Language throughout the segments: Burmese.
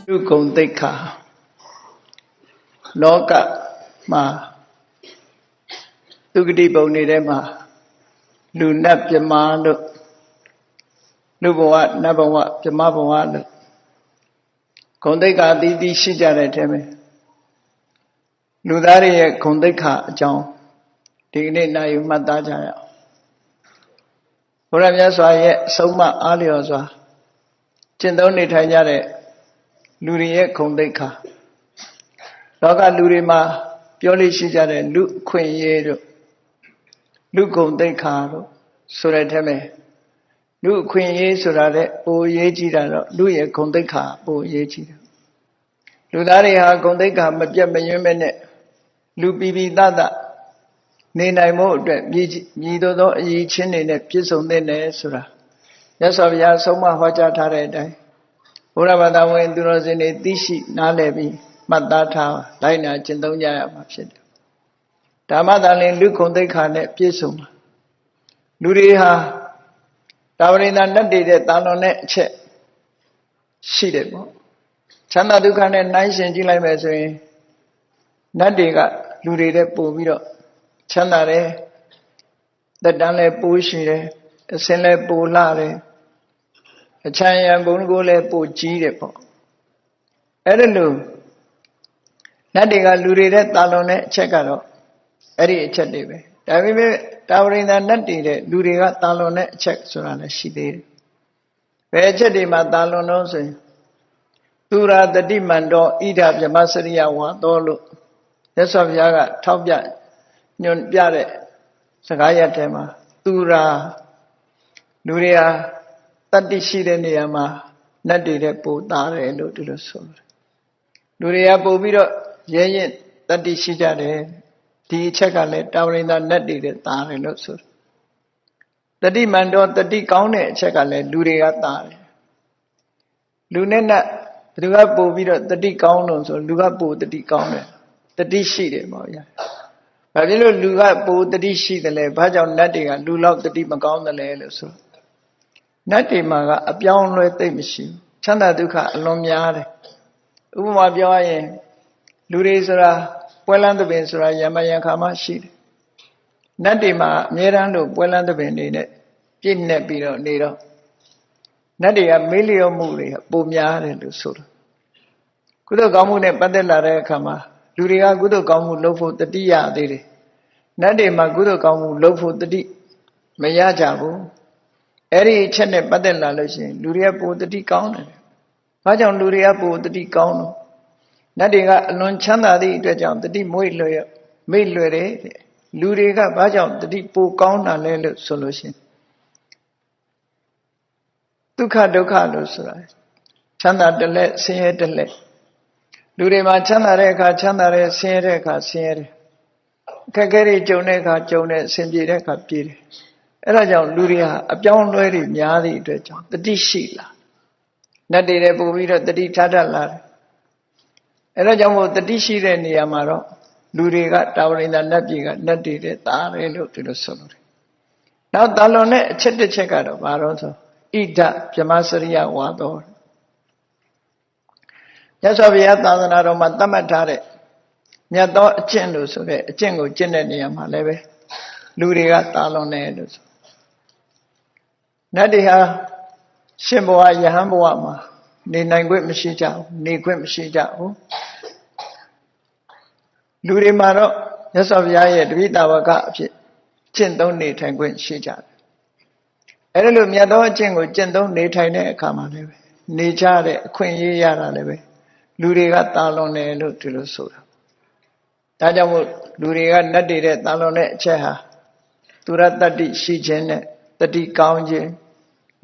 လူဂုံသိက္ခာလောကမှာသူဂတိပုံတွေထဲမှာလူနတ်ပြမလို့လူဘဝနတ်ဘဝပြမဘဝလို့ဂုံသိက္ခာအသီးသီးရှိကြတဲ့ထဲမှာလူသားတွေရဲ့ဂုံသိက္ခာအကြောင်းဒီကနေ့နိုင်မှတ်သားကြရအောင်ဘုရားမြတ်စွာရဲ့အဆုံးအမအားလျော်စွာကျင့်သုံးနေထိုင်ကြတဲ့လူတွေရဲ့ဂုဏ်သိက္ခာလောကလူတွေမှာပြောလို့ရှိကြတဲ့လူအခွင့်အရေးတို့လူဂုဏ်သိက္ခာတို့ဆိုတဲ့ထဲမှာလူအခွင့်အရေးဆိုတာတဲ့ပိုရေးကြည့်တာတော့လူရဲ့ဂုဏ်သိက္ခာပိုရေးကြည့်တယ်လူသားတွေဟာဂုဏ်သိက္ခာမပြတ်မယွင်းမဲ့နဲ့လူပီပီသသနေနိုင်ဖို့အတွက်မြည်သောအရေးချင်းတွေနဲ့ပြည့်စုံတဲ့နယ်ဆိုတာမြတ်စွာဘုရားဆုံးမဟောကြားထားတဲ့အတိုင်းဘုရားဘာသာဝင်သူတော်စင်တွေသိရှိနားလည်ပြီးမှတ်သားထားလိုက်နာကျင့်သုံးကြရမှာဖြစ်တယ်ဓမ္မသာလင်လူဂုဏ်သိက္ခာနဲ့ပြည့်စုံမှာလူတွေဟာတာဝရိန္ဒနတ်တွေတဲ့တာလွန်တဲ့အချက်ရှိတယ်ပေါ့ချမ်းသာဒုက္ခနဲ့နှိုင်းယှဉ်ကြည့်လိုက်မယ်ဆိုရင်နတ်တွေကလူတွေတဲ့ပို့ပြီးတော့ချမ်းသာတယ်သက်တမ်းလည်းပိုးရှိတယ်အစင်းလည်းပိုလှတယ်အချမ်းရံဘုံကိုလည်းပိုကြီးတယ်ပေါ့အဲ့ဒါလို့နတ်တွေကလူတွေတဲ့တာလွန်တဲ့အချက်ကတော့အဲ့ဒီအချက်တွေပဲဒါပေမဲ့တာဝရိန္ဒနတ်တွေတဲ့လူတွေကတာလွန်တဲ့အချက်ဆိုတာလည်းရှိသေးတယ်ဘယ်အချက်တွေမှာတာလွန်တော့ဆိုရင်သူရာတတိမန္တောဣဒဗြဟ္မစရိယဝါသောလို့မြတ်စွာဘုရားကထောက်ပြညွှန်ပြတဲ့စကားရပ်ထဲမှာသူရာလူတွေဟာတတ္တိရှိတဲ့နေရာမှာနတ်တွေတဲ့ပိုသားတယ်လို့ဒီလိုဆိုတယ်လူတွေကပို့ပြီးတော့ရဲရင်တတ္တိရှိကြတယ်ဒီအချက်ကလည်းတာဝရိန္ဒနတ်တွေတဲ့သားတယ်လို့ဆိုတယ်တတိမန္တောတတိကောင်းတဲ့အချက်ကလည်းလူတွေကသားတယ်လူနဲ့နတ်ဘယ်သူကပို့ပြီးတော့တတိကောင်းလို့ဆိုလူကပို့တတိကောင်းတယ်တတိရှိတယ်ပေါ့ဗျာဘာဖြစ်လို့လူကပိုတတိရှိတယ်လဲဘာကြောင့်နတ်တွေကလူလောက်တတိမကောင်းတယ်လဲလို့ဆိုနတ်တွေမှာကအပြောင်းလဲသိမ့်မရှိဘူးချမ်းသာဒုက္ခအလွန်များတယ်ဥပမာပြောရရင်လူတွေဆိုတာပွဲလန်းသဘင်ဆိုတာယမယံခါမှရှိတယ်နတ်တွေမှာအမြဲတမ်းလို့ပွဲလန်းသဘင်နေနဲ့ပြည့်နေပြီးတော့နေတော့နတ်တွေကမေးလျော့မှုတွေပိုများတယ်လို့ဆိုတယ်ကုသိုလ်ကောင်းမှုနဲ့ပတ်သက်လာတဲ့အခါမှာလူတွေကကုသိုလ်ကောင်းမှုလုပ်ဖို့တတိယသေးတယ်နတ်တွေမှာကုသိုလ်ကောင်းမှုလုပ်ဖို့တတိမရကြဘူးအဲ့ဒီအချက်နဲ့ပတ်သက်လာလို့ရှိရင်လူတွေကပိုတတိကောင်းတယ်ဘာကြောင့်လူတွေကပိုတတိကောင်းလို့နတ်တွေကအလွန်ချမ်းသာသည့်အတွက်ကြောင့်တတိမွေ့လွယ်မေ့လွယ်တယ်တဲ့လူတွေကဘာကြောင့်တတိပိုကောင်းတာလဲလို့ဆိုလို့ရှိရင်ဒုက္ခဒုက္ခလို့ဆိုတာချမ်းသာတလက်ဆင်းရဲတလက်လူတွေမှာချမ်းသာတဲ့အခါချမ်းသာတယ်ဆင်းရဲတဲ့အခါဆင်းရဲတယ်အခက်အခဲတွေကြုံတဲ့အခါကြုံတယ်အဆင်ပြေတဲ့အခါပြေတယ်အဲ့ဒါကြောင့်လူတွေဟာအပြောင်းအလဲတွေများသည့်အတွက်ကြောင့်တတိရှိလာနတ်တွေလည်းပို့ပြီးတော့တတိထားတတ်လာတယ်အဲ့ဒါကြောင့်မို့တတိရှိတဲ့နေရာမှာတော့လူတွေကတာဝရိန္ဒနတ်ပြည်ကနတ်တွေတဲ့သားတယ်လို့ဒီလိုဆိုလို့တယ်နောက်တာလွန်တဲ့အချက်တစ်ချက်ကတော့ဘာလို့ဆိုဣဒဗြဟ္မစရိယဝါသောမြတ်စွာဘုရားသာသနာတော်မှာသတ်မှတ်ထားတဲ့မြတ်သောအကျင့်လို့ဆိုတဲ့အကျင့်ကိုကျင့်တဲ့နေရာမှာလည်းပဲလူတွေကတာလွန်တယ်လို့ဆိုနတ်တွေဟာရှင်ဘဝယဟန်ဘဝမှာနေနိုင်ခွင့်မရှိကြဘူးနေခွင့်မရှိကြဘူးလူတွေမှာတော့မြတ်စွာဘုရားရဲ့တပိတာဝကအဖြစ်ကျင့်သုံးနေထိုင်ခွင့်ရှိကြတယ်အဲ့ဒါလို့မြတ်သောအကျင့်ကိုကျင့်သုံးနေထိုင်တဲ့အခါမှာလည်းပဲနေကြတဲ့အခွင့်အရေးရတာလည်းပဲလူတွေကတာလွန်တယ်လို့ဒီလိုဆိုတာဒါကြောင့်မို့လူတွေကနတ်တွေတဲ့တာလွန်တဲ့အချက်ဟာသူရတ္တိရှိခြင်းနဲ့တတိကောင်းခြင်း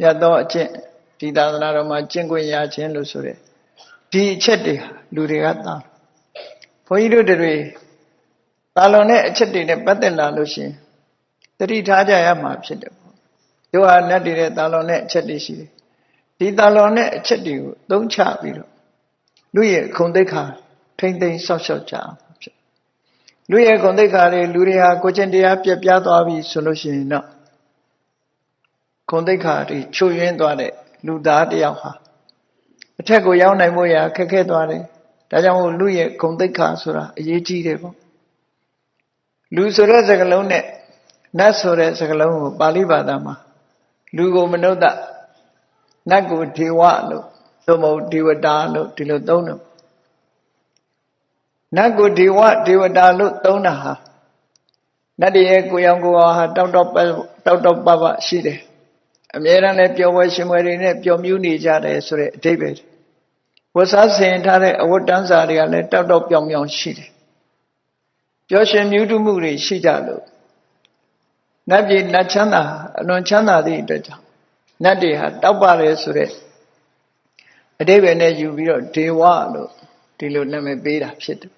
မြတ်သောအကျင့်ဒီသာသနာတော်မှာကျင့်ခွင့်ရခြင်းလို့ဆိုတဲ့ဒီအချက်တွေဟာလူတွေကတာဘုန်းကြီးတို့တွေတာလွန်တဲ့အချက်တွေနဲ့ပတ်သက်လာလို့ရှိရင်တတိထားကြရမှာဖြစ်တယ်ပေါ့တို့ဟာနတ်တွေတဲ့တာလွန်တဲ့အချက်တွေရှိတယ်ဒီတာလွန်တဲ့အချက်တွေကိုသုံးချပြီးတော့လူရဲ့ဂုဏ်သိက္ခာထိမ့်သိမ်းဆောက်ရှောက်ကြအောင်ဖြစ်လူရဲ့ဂုဏ်သိက္ခာတွေလူတွေဟာကိုချင်းတရားပြက်ပြားသွားပြီဆိုလို့ရှိရင်တော့ဂုဏ်သိက္ခာတွေချွတ်ယွင်းသွားတဲ့လူသားတယောက်ဟာ အထက်ကိုရောက်နိုင်ဖို့ရာခက်ခဲသွားတယ်ဒါကြောင့်မို့လူရဲ့ဂုဏ်သိက္ခာဆိုတာအရေးကြီးတယ်ပေါ့လူဆိုတဲ့စကားလုံးနဲ့နတ်ဆိုတဲ့စကားလုံးကိုပါဠိဘာသာမှာလူကိုမနုဿနတ်ကိုဒေဝလို့သို့မဟုတ်ဒေဝတာလို့ဒီလိုသုံးတယ်နတ်ကိုဒေဝတာလို့သုံးတာဟာနတ်ရဲ့ကိုယ်ရောင်ကိုယ်ဟာတောက်တောက်ပပရှိတယ်အမြဲတမ်းလည်းပျော်ပွဲရှင်ပွဲတွေနဲ့ပျော်မြူးနေကြတယ်ဆိုတဲ့အဓိပ္ပာယ်ဝတ်စားဆင်ထားတဲ့အဝတ်တန်းစာတွေကလည်းတောက်တောက်ပြောင်ပြောင်ရှိတယ်ပျော်ရွှင်မြူးတူးမှုတွေရှိကြလို့နတ်ပြည်နတ်ချမ်းသာအလွန်ချမ်းသာသည့်အတွက်ကြောင့်နတ်တွေဟာတောက်ပါတယ်ဆိုတဲ့အဓိပ္ပာယ်နဲ့ယူပြီးတော့ဒေဝလို့ဒီလိုနာမည်ပေးတာဖြစ်တယ်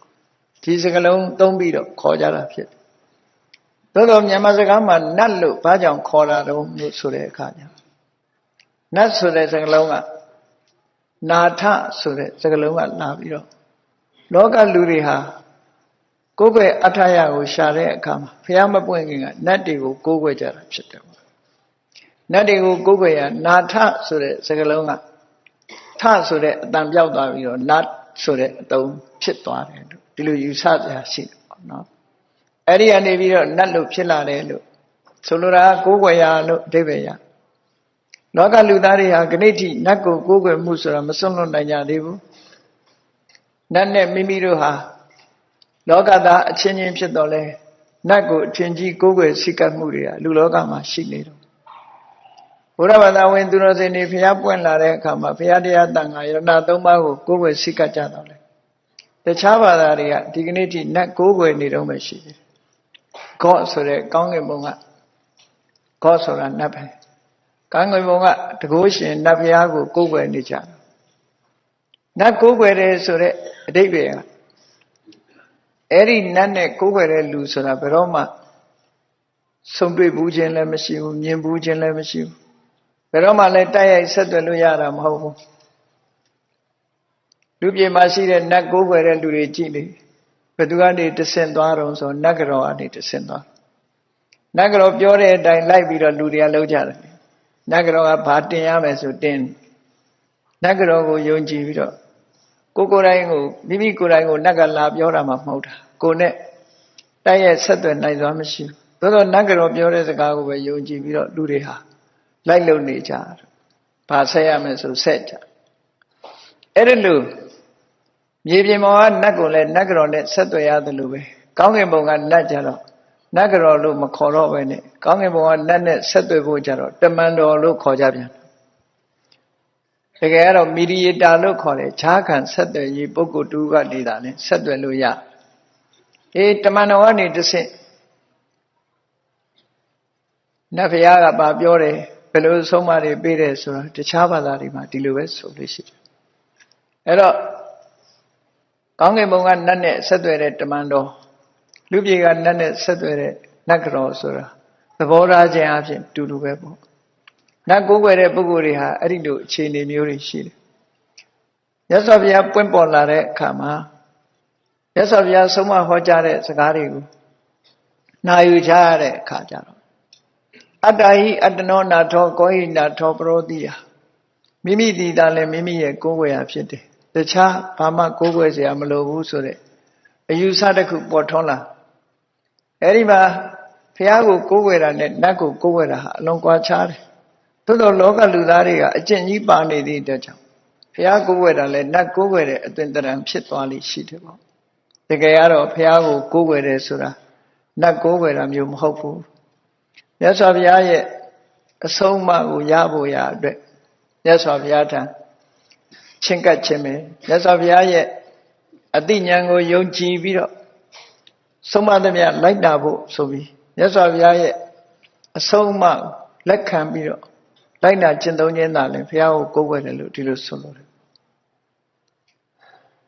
ဒီစကားလုံးသုံးပြီးတော့ခေါ်ကြတာဖြစ်တယ်သို့တော့မြန်မာစကားမှာနတ်လို့ဘာကြောင့်ခေါ်တာတော့လို့ဆိုတဲ့အခါကျနတ်ဆိုတဲ့စကားလုံးကနာထဆိုတဲ့စကားလုံးကလာပြီးတော့လောကလူတွေဟာကိုယ်ပဲအထာယကိုရှာတဲ့အခါမှာဘုရားမပွင့်ခင်ကနတ်တွေကိုကိုးကွယ်ကြတာဖြစ်တယ်နတ်တွေကိုကိုးကွယ်ရနာထဆိုတဲ့စကားလုံးကထဆိုတဲ့အတန်ပြောက်သွားပြီးတော့နတ်ဆိုတဲ့အတုံးဖြစ်သွားတယ်လို့ဒီလိုယူဆကြရှိတယ်ပေါ့နော်အဲ့ဒီကနေပြီးတော့နတ်လို့ဖြစ်လာတယ်လို့ဆိုလိုတာကိုးကွယ်ရလို့အဓိပ္ပာယ်ရလောကလူသားတွေဟာခဏိတိနတ်ကိုကိုးကွယ်မှုဆိုတာမစွန့်လွတ်နိုင်ကြသေးဘူးနတ်နဲ့မိမိတို့ဟာလောကသားအချင်းချင်းဖြစ်တော့လဲနတ်ကိုအထင်ကြီးကိုးကွယ်စိတ်ကပ်မှုတွေကလူလောကမှာရှိနေတော့ဘုရားဘာသာဝင်သူတော်စင်တွေဘုရားပွင့်လာတဲ့အခါမှာဘုရားတရားတန်ခါယရဏသုံးပါးကိုကိုးကွယ်စိတ်ကပ်ကြတော့လဲတခြားဘာသာတွေကဒီကနေ့ထိနတ်ကိုးကွယ်နေတော့မှရှိတယ်God ဆိုတဲ့ကောင်းကင်ဘုံက God ဆိုတာနတ်ပဲကောင်းကင်ဘုံကတကုရှင်နတ်ဘုရားကိုကိုးကွယ်နေကြတယ်နတ်ကိုးကွယ်တယ်ဆိုတဲ့အဓိပ္ပာယ်ကအဲ့ဒီနတ်နဲ့ကိုးကွယ်တဲ့လူဆိုတာဘယ်တော့မှဆုံတွေ့ဘူးခြင်းလည်းမရှိဘူးမြင်ဘူးခြင်းလည်းမရှိဘူးဘယ်တော့မှလည်းတိုက်ရိုက်ဆက်သွယ်လို့ရတာမဟုတ်ဘူးလူပြေမှာရှိတဲ့နတ်ကိုးကွယ်တဲ့လူတွေကြည့်လေဘယ်သူကနေတဆင့်သွားတော့ဆိုနတ်ကတော်ကနေတဆင့်သွားနတ်ကတော်ပြောတဲ့အတိုင်းလိုက်ပြီးတော့လူတွေကလှုပ်ကြတယ်နတ်ကတော်ကဘာတင်ရမယ်ဆိုတင်နတ်ကတော်ကိုယုံကြည်ပြီးတော့ကိုယ်တိုင်ကိုမိမိကိုယ်တိုင်ကိုနတ်ကလာပြောတာမှမဟုတ်တာကိုယ်နဲ့တိုက်ရိုက်ဆက်သွယ်နိုင်စွာမရှိဘူးသို့တော့နတ်ကတော်ပြောတဲ့စကားကိုပဲယုံကြည်ပြီးတော့လူတွေဟာလိုက်လုံနေကြတယ်ဘာဆက်ရမယ်ဆိုဆက်ကြအဲ့ဒါလို့မြေပြင်ပေါ်ကနတ်ကိုလည်းနတ်ကတော်နဲ့ဆက်သွယ်ရတယ်လို့ပဲကောင်းကင်ဘုံကနတ်ကြတော့နတ်ကတော်လို့မခေါ်တော့ပဲနဲ့ကောင်းကင်ဘုံကနတ်နဲ့ဆက်သွယ်ဖို့ကြတော့တမန်တော်လို့ခေါ်ကြပြန်တကယ်ကတော့မီဒီယေတာလို့ခေါ်တယ်ခြားခံဆက်သွယ်ရေးပုဂ္ဂိုလ်တူကနေတာနဲ့ဆက်သွယ်လို့ရတမန်တော်ကနေတဆင့်နတ်ဘုရားကပြောတယ်ဘယ်လိုဆုံးမတွေပေးတယ်ဆိုတာတခြားဘာသာတွေမှာဒီလိုပဲဆိုလို့ရှိတယ်အဲ့တော့ကောင်းကင်ဘုံကနတ်နဲ့ဆက်သွယ်တဲ့တမန်တော်လူပြေကနတ်နဲ့ဆက်သွယ်တဲ့နတ်ကတော်ဆိုတာသဘောထားခြင်းအဖြစ်တူတူပဲပေါ့နတ်ကိုးကွယ်တဲ့ပုဂ္ဂိုလ်တွေဟာအဲ့ဒီလိုအခြေအနေမျိုးတွေရှိတယ်မြတ်စွာဘုရားပွင့်ပေါ်လာတဲ့အခါမှာမြတ်စွာဘုရားဆုံးမဟောကြားတဲ့စကားတွေကိုနာယူကြရတဲ့အခါကျတော့အတ္တဟိအတ္တနောနာထောကောဟိနာထောပရောတိယမိမိတည်တာလည်းမိမိရဲ့ကိုးကွယ်ရာဖြစ်တယ်တခြားဘာမှကိုးကွယ်စရာမလိုဘူးဆိုတဲ့အယူဆတစ်ခုပေါ်ထွန်းလာအဲ့ဒီမှာဘုရားကိုကိုးကွယ်တာနဲ့နတ်ကိုကိုးကွယ်တာဟာအလွန်ကွာခြားတယ်သို့တော့လောကလူသားတွေကအကျင့်ကြီးပါနေသည့်အတွက်ကြောင့်ဘုရားကိုးကွယ်တာလည်းနတ်ကိုးကွယ်တဲ့အသွင်တရံဖြစ်သွားလိမ့်ရှိတယ်ပေါ့တကယ်ကတော့ဘုရားကိုကိုးကွယ်တယ်ဆိုတာနတ်ကိုးကွယ်တာမျိုးမဟုတ်ဘူးမြတ်စွာဘုရားရဲ့အဆုံးအမကိုရဖို့ရအတွက်မြတ်စွာဘုရားထံချင့်ကပ်ခြင်းပဲမြတ်စွာဘုရားရဲ့အသိဉာဏ်ကိုယုံကြည်ပြီးတော့ဆုံးမသမျှလိုက်တာဖို့ဆိုပြီးမြတ်စွာဘုရားရဲ့အဆုံးအမလက်ခံပြီးတော့လိုက်နာကျင့်သုံးခြင်းသာလည်းဘုရားကိုကိုးကွယ်တယ်လို့ဒီလိုဆိုလို့တယ်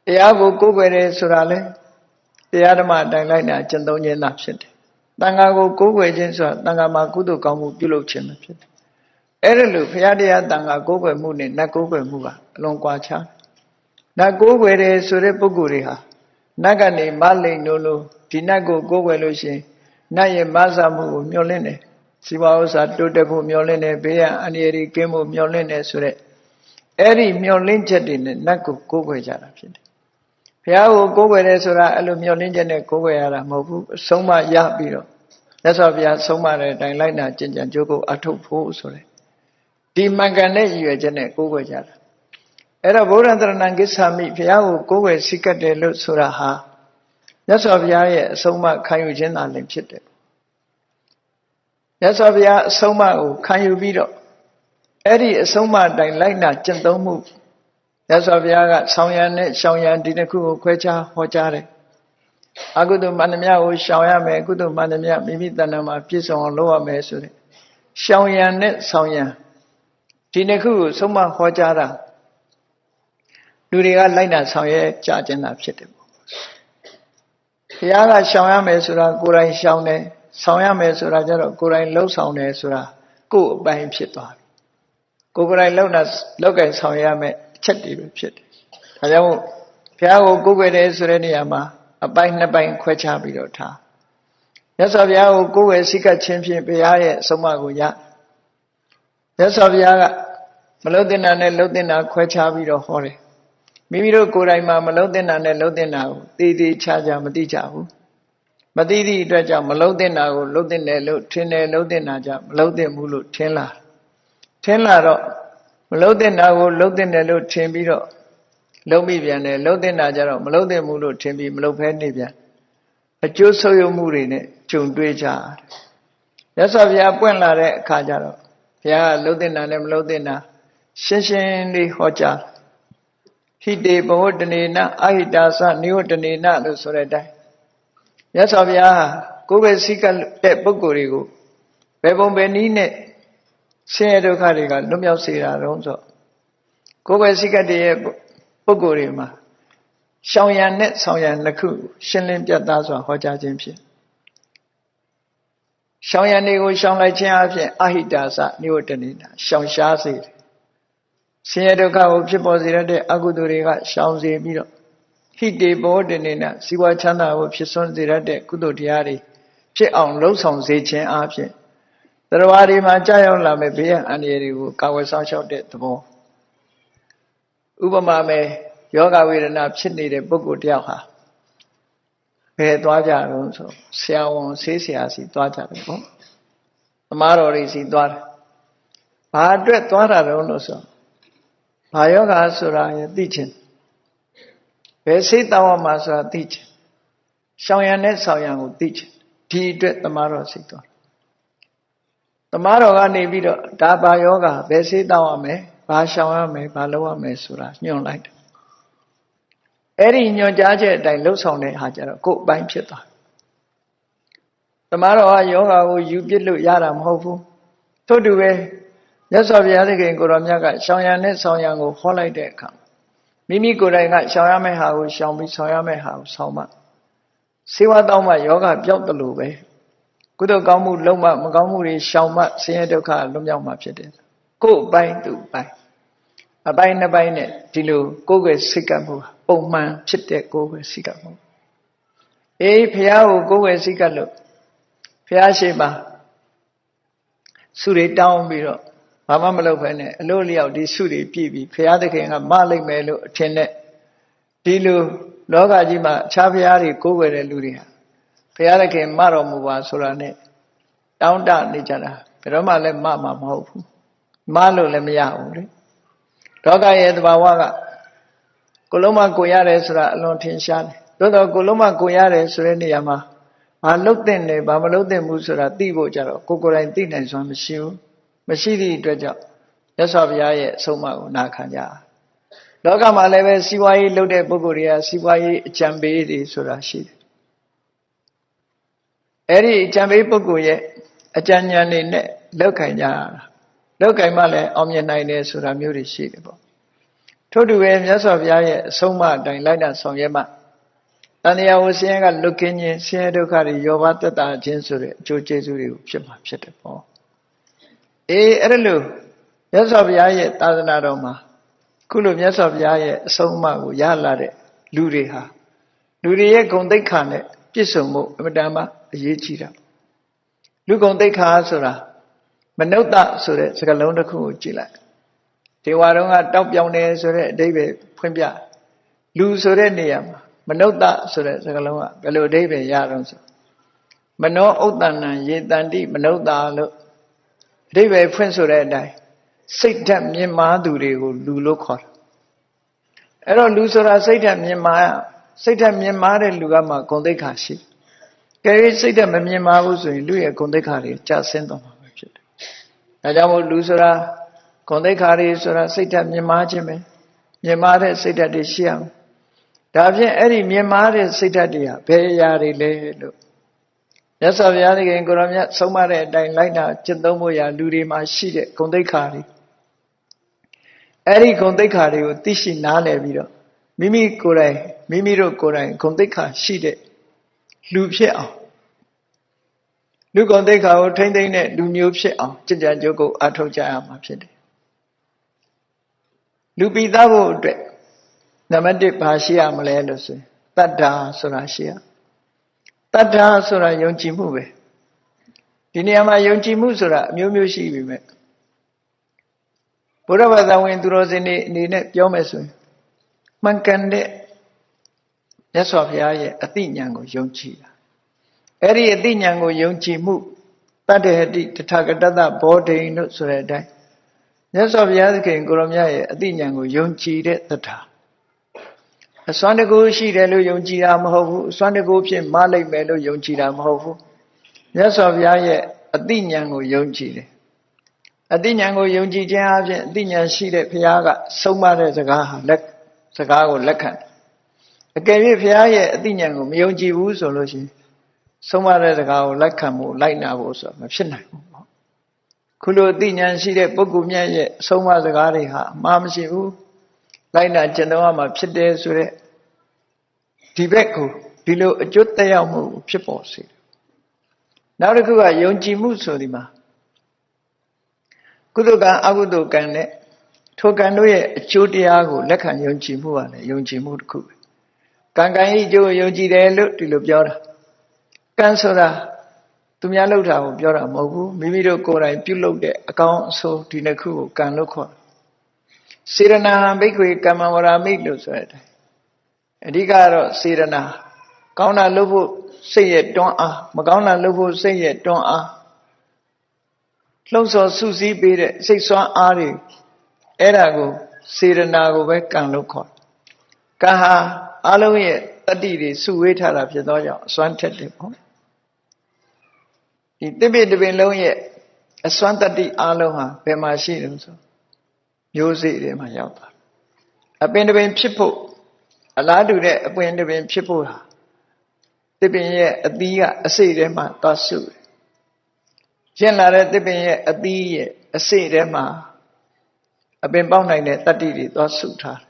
တရားကိုကိုးကွယ်တယ်ဆိုတာလေတရားဓမ္မအတိုင်းလိုက်နာကျင့်သုံးခြင်းသာဖြစ်တယ်တန်ခါကိုကိုးကွယ်ခြင်းဆိုတာတန်ခါမှာကုသိုလ်ကောင်းမှုပြုလုပ်ခြင်းပဲဖြစ်တယ်အဲ့ဒါလို့ဘုရားတရားတန်ခါကိုးကွယ်မှုနဲ့နတ်ကိုးကွယ်မှုကအလွန်ကွာခြားနတ်ကိုးကွယ်တယ်ဆိုတဲ့ပုဂ္ဂိုလ်တွေဟာနတ်ကနေမလိန်လို့ဒီနတ်ကိုကိုးကွယ်လို့ရှိရင်နတ်ရဲ့မဆာမှုကိုမျှော်လင့်တယ်စီဝါဥစ္စာတိုးတက်ဖို့မျှော်လင့်တယ်ဘေးရန်အန္တရာယ်ကင်းဖို့မျှော်လင့်တယ်ဆိုတဲ့ အဲ့ဒီမျောလင်းချက်တွေနဲ့နတ်ကိုကိုးကွယ်ကြတာဖြစ်တယ်ဘုရားကိုကိုးကွယ်တယ်ဆိုတာအဲ့လိုမျောလင်းချက်နဲ့ကိုးကွယ်ရတာမဟုတ်ဘူးအဆုံးမရပြီးတော့မြတ်စွာဘုရားဆုံးမတဲ့အတိုင်းလိုက်နာကျင့်ကြံကြိုးကိုအထုတ်ဖို့ဆိုတယ်ဒီမှန်ကန်တဲ့ရည်ရွယ်ချက်နဲ့ကိုးကွယ်ကြတာအဲ့တော့ဗုဒ္ဓတရဏံကိစ္ဆာမိဘုရားကိုကိုးကွယ်စိတ်ကပ်တယ်လို့ဆိုတာဟာမြတ်စွာဘုရားရဲ့အဆုံးအမခံယူခြင်းသာလျှင်ဖြစ်တယ်မြတ်စွာဘုရားအဆုံးအမကိုခံယူပြီးတော့အဲ့ဒီအဆုံးအမအတိုင်းလိုက်နာကျင့်သုံးမှုမြတ်စွာဘုရားကဆောင်ရံနဲ့ရှောင်ရံဒီနှစ်ခုကိုခွဲခြားဟောကြားတယ်အကုသိုလ်မှန်သမျှကိုရှောင်ရမယ်ကုသိုလ်မှန်သမျှမိမိတဏ္ဍာမှာပြည့်စုံအောင်လုပ်ရမယ်ဆိုတဲ့ရှောင်ရံနဲ့ဆောင်ရံဒီနှစ်ခုကိုဆုံးမဟောကြားတာလူတွေကလိုက်နာဆောင်ရွက်ကြခြင်းသာဖြစ်တယ်ပေါ့ဘုရားကရှောင်ရမယ်ဆိုတာကိုယ်တိုင်ရှောင်တယ်ဆောင်ရမယ်ဆိုတာကြတော့ကိုယ်တိုင်လှုပ်ဆောင်တယ်ဆိုတာကိုယ်အပိုင်းဖြစ်သွားပြီကိုယ်တိုင်လှုပ်ကင်ဆောင်ရမယ်အချက်တွေပဲဖြစ်တယ်ဒါကြောင့်ဘုရားကိုကိုးကွယ်တယ်ဆိုတဲ့နေရာမှာအပိုင်းနှစ်ပိုင်းခွဲခြားပြီးတော့ထားမြတ်စွာဘုရားကိုကိုးကွယ်စိတ်ကပ်ခြင်းဖြင့်ဘုရားရဲ့အဆုံးအမကိုရမြတ်စွာဘုရားကမလုံတင်တာနဲ့လုံတင်တာခွဲခြားပြီးတော့ဟောတယ်မိမိတို့ကိုယ်တိုင်မှာမလုံတင်တာနဲ့လုံတင်တာကိုသိသိချာချာမသိကြဘူးမသိသည့်အတွက်ကြောင့်မလုံတင်တာကိုလုံတင်တယ်လို့ထင်တယ်လုံတင်တာကြောင့်မလုံတင်ဘူးလို့ထင်လာတော့မလုံတင်တာကိုလုံတင်တယ်လို့ထင်ပြီးတော့လုံမိပြန်တယ်လုံတင်တာကြတော့မလုံတင်ဘူးလို့ထင်ပြီးမလုံဖဲနေပြန်အကျိုးဆုပ်ယုပ်မှုတွေနဲ့ကြုံတွေ့ကြတယ်မြတ်စွာဘုရားပွင့်လာတဲ့အခါကျတော့ဘုရားကလုံတင်တာနဲ့မလုံတင်တာရှင်းရှင်းလေးဟောကြားဟိတေဘဝတ္တနေနအဟိတာသနိဝတ္တနေနလို့ဆိုတဲ့အတိုင်းမြတ်စွာဘုရားကိုယ်ပဲစိတ်ကတဲ့ပုဂ္ဂိုလ်တွေကိုဘယ်ပုံဘယ်နည်းနဲ့ဆင်းရဲဒုက္ခတွေကလွတ်မြောက်စေတာတုံးဆိုကိုယ်ပဲစိတ်ကတဲ့ပုဂ္ဂိုလ်တွေမှာရှောင်ရံနဲ့ဆောင်ရံနှစ်ခုရှင်းလင်းပြတ်သားစွာဟောကြားခြင်းဖြင့်ရှောင်ရံတွေကိုရှောင်လိုက်ခြင်းအပြင်အဟိတာသနိဝတ္တနေနရှောင်ရှားစေတယ်ဆင်းရဲဒုက္ခကိုဖြစ်ပေါ်စေတဲ့အကုသိုလ်တွေကရှောင်စေပြီးတော့ဟိတေဘောတနေနဇီဝချမ်းသာကိုဖြစ်စွန်းစေတဲ့ကုသိုလ်တရားတွေဖြစ်အောင်လှုံ့ဆော်စေခြင်းအပြင်တရားတွေမှာကြာရောက်လာမဲ့ဘေးရန်အန္တရာယ်တွေကိုကာဝယ်ဆောင်ရှောက်တဲ့သဘောဥပမာမဲ့ယောဂဝေဒနာဖြစ်နေတဲ့ပုဂ္ဂိုလ်တယောက်ဟာဘယ်သွားကြတော့ဆိုဆရာဝန်ဆေးဆရာစီသွားကြတယ်ပေါ့သမားတော်တွေစီသွားတယ်ဘာအတွက်သွားတာတော့လို့ဆိုဘာယောဂဆိုတာရသိချင်းဘယ်စိတ်တောင်းမှဆိုတာသိချင်းရှောင်ရံနဲ့ဆောင်ရံကိုသိချင်းဒီအတွက်သမားတော်စိတ်သွားသမားတော်ကနေပြီးတော့ဒါဘာယောဂဘယ်စိတ်တောင်းရမယ်ဘာရှောင်ရမယ်ဘာလုပ်ရမယ်ဆိုတာညွှန်လိုက်တယ်အဲ့ဒီညွှန်ကြားချက်အတိုင်းလှုပ်ဆောင်တဲ့ဟာကြတော့ကိုယ်အပိုင်းဖြစ်သွားသမားတော်ကယောဂကိုယူပြစ်လို့ရတာမဟုတ်ဘူးထို့တူပဲမြတ်စွာဘုရားသခင်ကိုရောမြတ်ကရှောင်ရံနဲ့ဆောင်ရံကိုဟောလိုက်တဲ့အခါမိမိကိုယ်တိုင်ကရှောင်ရမယ့်ဟာကိုရှောင်ပြီးဆောင်ရမယ့်ဟာကိုဆောင်မှစေဝတောင်းမှယောဂပျောက်တယ်လို့ပဲကုသိုလ်ကောင်းမှုလုံးမှမကောင်းမှုတွေရှောင်မှဆင်းရဲဒုက္ခလွတ်မြောက်မှဖြစ်တယ်ကိုယ်အပိုင်းသူ့အပိုင်းအပိုင်းနှစ်ပိုင်းနဲ့ဒီလိုကိုယ်ွယ်စိတ်ကပ်မှုပုံမှန်ဖြစ်တဲ့ကိုယ်ွယ်စိတ်ကပ်မှုအေးဘုရားကိုကိုယ်ွယ်စိတ်ကပ်လို့ဘုရားရှိခိုးဆုတွေတောင်းပြီးတော့ဘာမှမလုပ်ဘဲနဲ့အလို့လျောက်ဒီဆုတွေပြည့်ပြီးဘုရားသခင်ကမလိုက်မယ်လို့အထင်နဲ့ဒီလိုလောကကြီးမှာအခြားဘုရားတွေကိုးကွယ်တဲ့လူတွေဟာဘုရားသခင်မတော်မူပါဆိုတာနဲ့တောင်းတနေကြတာဘယ်တော့မှလည်းမဟုတ်ဘူးမလို့လည်းမရဘူးလေလောကရဲ့သဘာဝကကိုလုံးမကိုရတယ်ဆိုတာအလွန်ထင်ရှားတယ်သို့တော့ကိုလုံးမကိုရတယ်ဆိုတဲ့နေရာမှာဘာလုပ်တဲ့နဲ့ဘာမလုပ်တဲ့ဘူးဆိုတာသိဖို့ကြတော့ကိုယ်တိုင်သိနိုင်စွမ်းမရှိဘူးမရှိသည့်အတွက်ကြောင့်မြတ်စွာဘုရားရဲ့အဆုံးအမကိုနာခံကြလောကမှာလည်းပဲစီးပွားရေးလုပ်တဲ့ပုဂ္ဂိုလ်တွေကစီးပွားရေးအကြံပေးတွေဆိုတာရှိတယ်အဲ့ဒီအကြံပေးပုဂ္ဂိုလ်ရဲ့အကြံဉာဏ်တွေနဲ့လောက်ကင်ကြတာလောက်ကင်မှလည်းအောင်မြင်နိုင်တယ်ဆိုတာမျိုးတွေရှိတယ်ပေါ့ထို့တူပဲမြတ်စွာဘုရားရဲ့အဆုံးအမအတိုင်းလိုက်တာဆောင်ရွက်မှတဏှာဝဆင်းရဲကလွတ်ကင်းခြင်းဆင်းရဲဒုက္ခတွေရောပါသက်သာခြင်းဆိုတဲ့အကျိုးကျေးဇူးတွေကိုဖြစ်မှာဖြစ်တယ်ပေါ့အေးအဲ့လိုမြတ်စွာဘုရားရဲ့သာသနာတော်မှာခုလိုမြတ်စွာဘုရားရဲ့အဆုံးအမကိုရလာတဲ့လူတွေဟာလူတွေရဲ့ဂုဏ်သိက္ခာနဲ့ပြည့်စုံမှုအမတန်မှအရေးကြီးတာလူဂုဏ်သိက္ခာဆိုတာမနုဿဆိုတဲ့စကားလုံးတစ်ခုကိုကြည့်လိုက်ဒ ဒေဝတော်ကတောက်ပြောင်တယ်ဆိုတဲ့အဓိပ္ပာယ်ဖွင့်ပြလူဆိုတဲ့နေရာမှာမနုဿဆိုတဲ့စကားလုံးကဘယ်လိုအဓိပ္ပာယ်ရတော့ဆိုမနောဥတ္တဏံယေတန္တိမနုဿလို့အဓိပ္ပာယ်ဖွင့်ဆိုတဲ့အတိုင်းစိတ်ဓာတ်မြင့်မားသူတွေကိုလူလို့ခေါ်တယ်အဲ့တော့လူဆိုတာစိတ်ဓာတ်မြင့်မားတဲ့လူကမှဂုဏ်သိက္ခာရှိကဲစိတ်ဓာတ်မမြင့်မားဘူးဆိုရင်လူရဲ့ဂုဏ်သိက္ခာတွေကျဆင်းသွားမှာပဲဖြစ်တယ်ဒါကြောင့်မို့လူဆိုတာဂုဏ်သိက္ခာတွေဆိုတာစိတ်ဓာတ်မြင့်မားခြင်းပဲမြင့်မားတဲ့စိတ်ဓာတ်တွေရှိအောင်ဒါဖြင့်အဲ့ဒီမြင့်မားတဲ့စိတ်ဓာတ်တွေဟာဘယ်အရာတွေလဲလို့မြတ်စွာဘုရားသခင်ကိုရောမြတ်ဆုံးမတဲ့အတိုင်းလိုက်နာကျင့်သုံးဖို့ရာလူတွေမှာရှိတဲ့ဂုဏ်သိက္ခာတွေအဲ့ဒီဂုဏ်သိက္ခာတွေကိုသိရှိနားလည်ပြီးတော့မိမိတို့ကိုယ်တိုင်ဂုဏ်သိက္ခာရှိတဲ့လူဖြစ်အောင်လူဂုဏ်သိက္ခာကိုထိမ့်သိမ့်တဲ့လူမျိုးဖြစ်အောင်ကြည်ကြံကြိုးကုပ်အားထုတ်ကြရမှာဖြစ်တယ်လူပိသားဖို့အတွက်နံပါတ်1ဘာရှိရမလဲလို့ဆိုရင်တတ္တာဆိုတာရှိရတတ္တာဆိုတာယုံကြည်မှုပဲဒီနေရာမှာယုံကြည်မှုဆိုတာအမျိုးမျိုးရှိပြီမဲ့ဘုရားဘာသာဝင်သူတော်စင်တွေအနေနဲ့ပြောမယ်ဆိုရင်မှန်ကန်တဲ့မြတ်စွာဘုရားရဲ့အသိဉာဏ်ကိုယုံကြည်တာအဲ့ဒီအသိဉာဏ်ကိုယုံကြည်မှုတတ္တဟတိတထာဂတတဘောဓိန်တို့ဆိုတဲ့အတိုင်းမြတ်စွာဘုရားသခင်ကိုရောမြတ်ရဲ့အသိဉာဏ်ကိုယုံကြည်တဲ့တထာအစွမ်းတကူရှိတယ်လို့ယုံကြည်တာမဟုတ်ဘူးအစွမ်းတကူဖြင့်မလိုက်မယ်လို့ယုံကြည်တာမဟုတ်ဘူးမြတ်စွာဘုရားရဲ့အသိဉာဏ်ကိုယုံကြည်တယ်အသိဉာဏ်ကိုယုံကြည်ခြင်းအပြင်အသိဉာဏ်ရှိတဲ့ဘုရားကဆုံးမတဲ့စကားဟာစကားကိုလက်ခံအကယ်၍ဘုရားရဲ့အသိဉာဏ်ကိုမယုံကြည်ဘူးဆိုလို့ရှိရင်ဆုံးမတဲ့စကားကိုလက်ခံဖို့လိုက်နာဖို့ဆိုတာမဖြစ်နိုင်ဘူးပေါ့ခုလိုအသိဉာဏ်ရှိတဲ့ပုဂ္ဂိုလ်မြတ်ရဲ့ဆုံးမစကားတွေဟာအမှားမရှိဘူးလိုက်နာကျင့်သုံးရမှာဖြစ်တယ်ဆိုတဲ့ဒီဘက်ကိုဒီလိုအကျိုးသက်ရောက်မှုဖြစ်ပေါ်စေတယ်နောက်တစ်ခုကယုံကြည်မှုဆိုဒီမှာကုသိုလ်ကံအကုသိုလ်ကံနဲ့ထိုကံတို့ရဲ့အကျိုးတရားကိုလက်ခံယုံကြည်မှုပါလေယုံကြည်မှုတစ်ခုပဲကံကံဤအကျိုးကိုယုံကြည်တယ်လို့ဒီလိုပြောတာကံဆိုတာသူများလုပ်တာကိုပြောတာမဟုတ်ဘူးမိမိတို့ကိုယ်တိုင်ပြုလုပ်တဲ့အကောင်းအဆိုးဒီနှစ်ခုကိုကံလို့ခေါ်တယ်စေရနာဘိက္ခွေကမ္မဝရမိတ်လို့ဆိုတဲ့အတိုင်းအဓိကတော့စေရနာကောင်းတာလုပ်ဖို့စိတ်ရဲ့တွန်းအားမကောင်းတာလုပ်ဖို့စိတ်ရဲ့တွန်းအားလှုံ့ဆော်စုစည်းပေးတဲ့စိတ်ဆွမ်းအားတွေအဲ့ဒါကိုစေရနာကိုပဲကံလို့ခေါ်တယ်ကံဟာအလုံးရဲ့တတ္တိတွေစုဝေးထားတာဖြစ်သောကြောင့်အစွမ်းထက်တယ်ပေါ့ဒီတစ်ပိတစ်ပင်လုံးရဲ့အစွမ်းတတ္တိအလုံးဟာဘယ်မှာရှိတယ်ဆိုမျိုးစေ့တွေမှာရောက်တာအပင်တစ်ပင်ဖြစ်ဖို့အလားတူတဲ့အပင်တစ်ပင်ဖြစ်ဖို့ဟာတစ်ပင်ရဲ့အသီးကအစိတ်ထဲမှာသွားစုတယ်ရှင်းလာတဲ့တစ်ပင်ရဲ့အသီးရဲ့အစိတ်ထဲမှာအပင်ပေါက်နိုင်တဲ့တတ္တိတွေသွားစုထား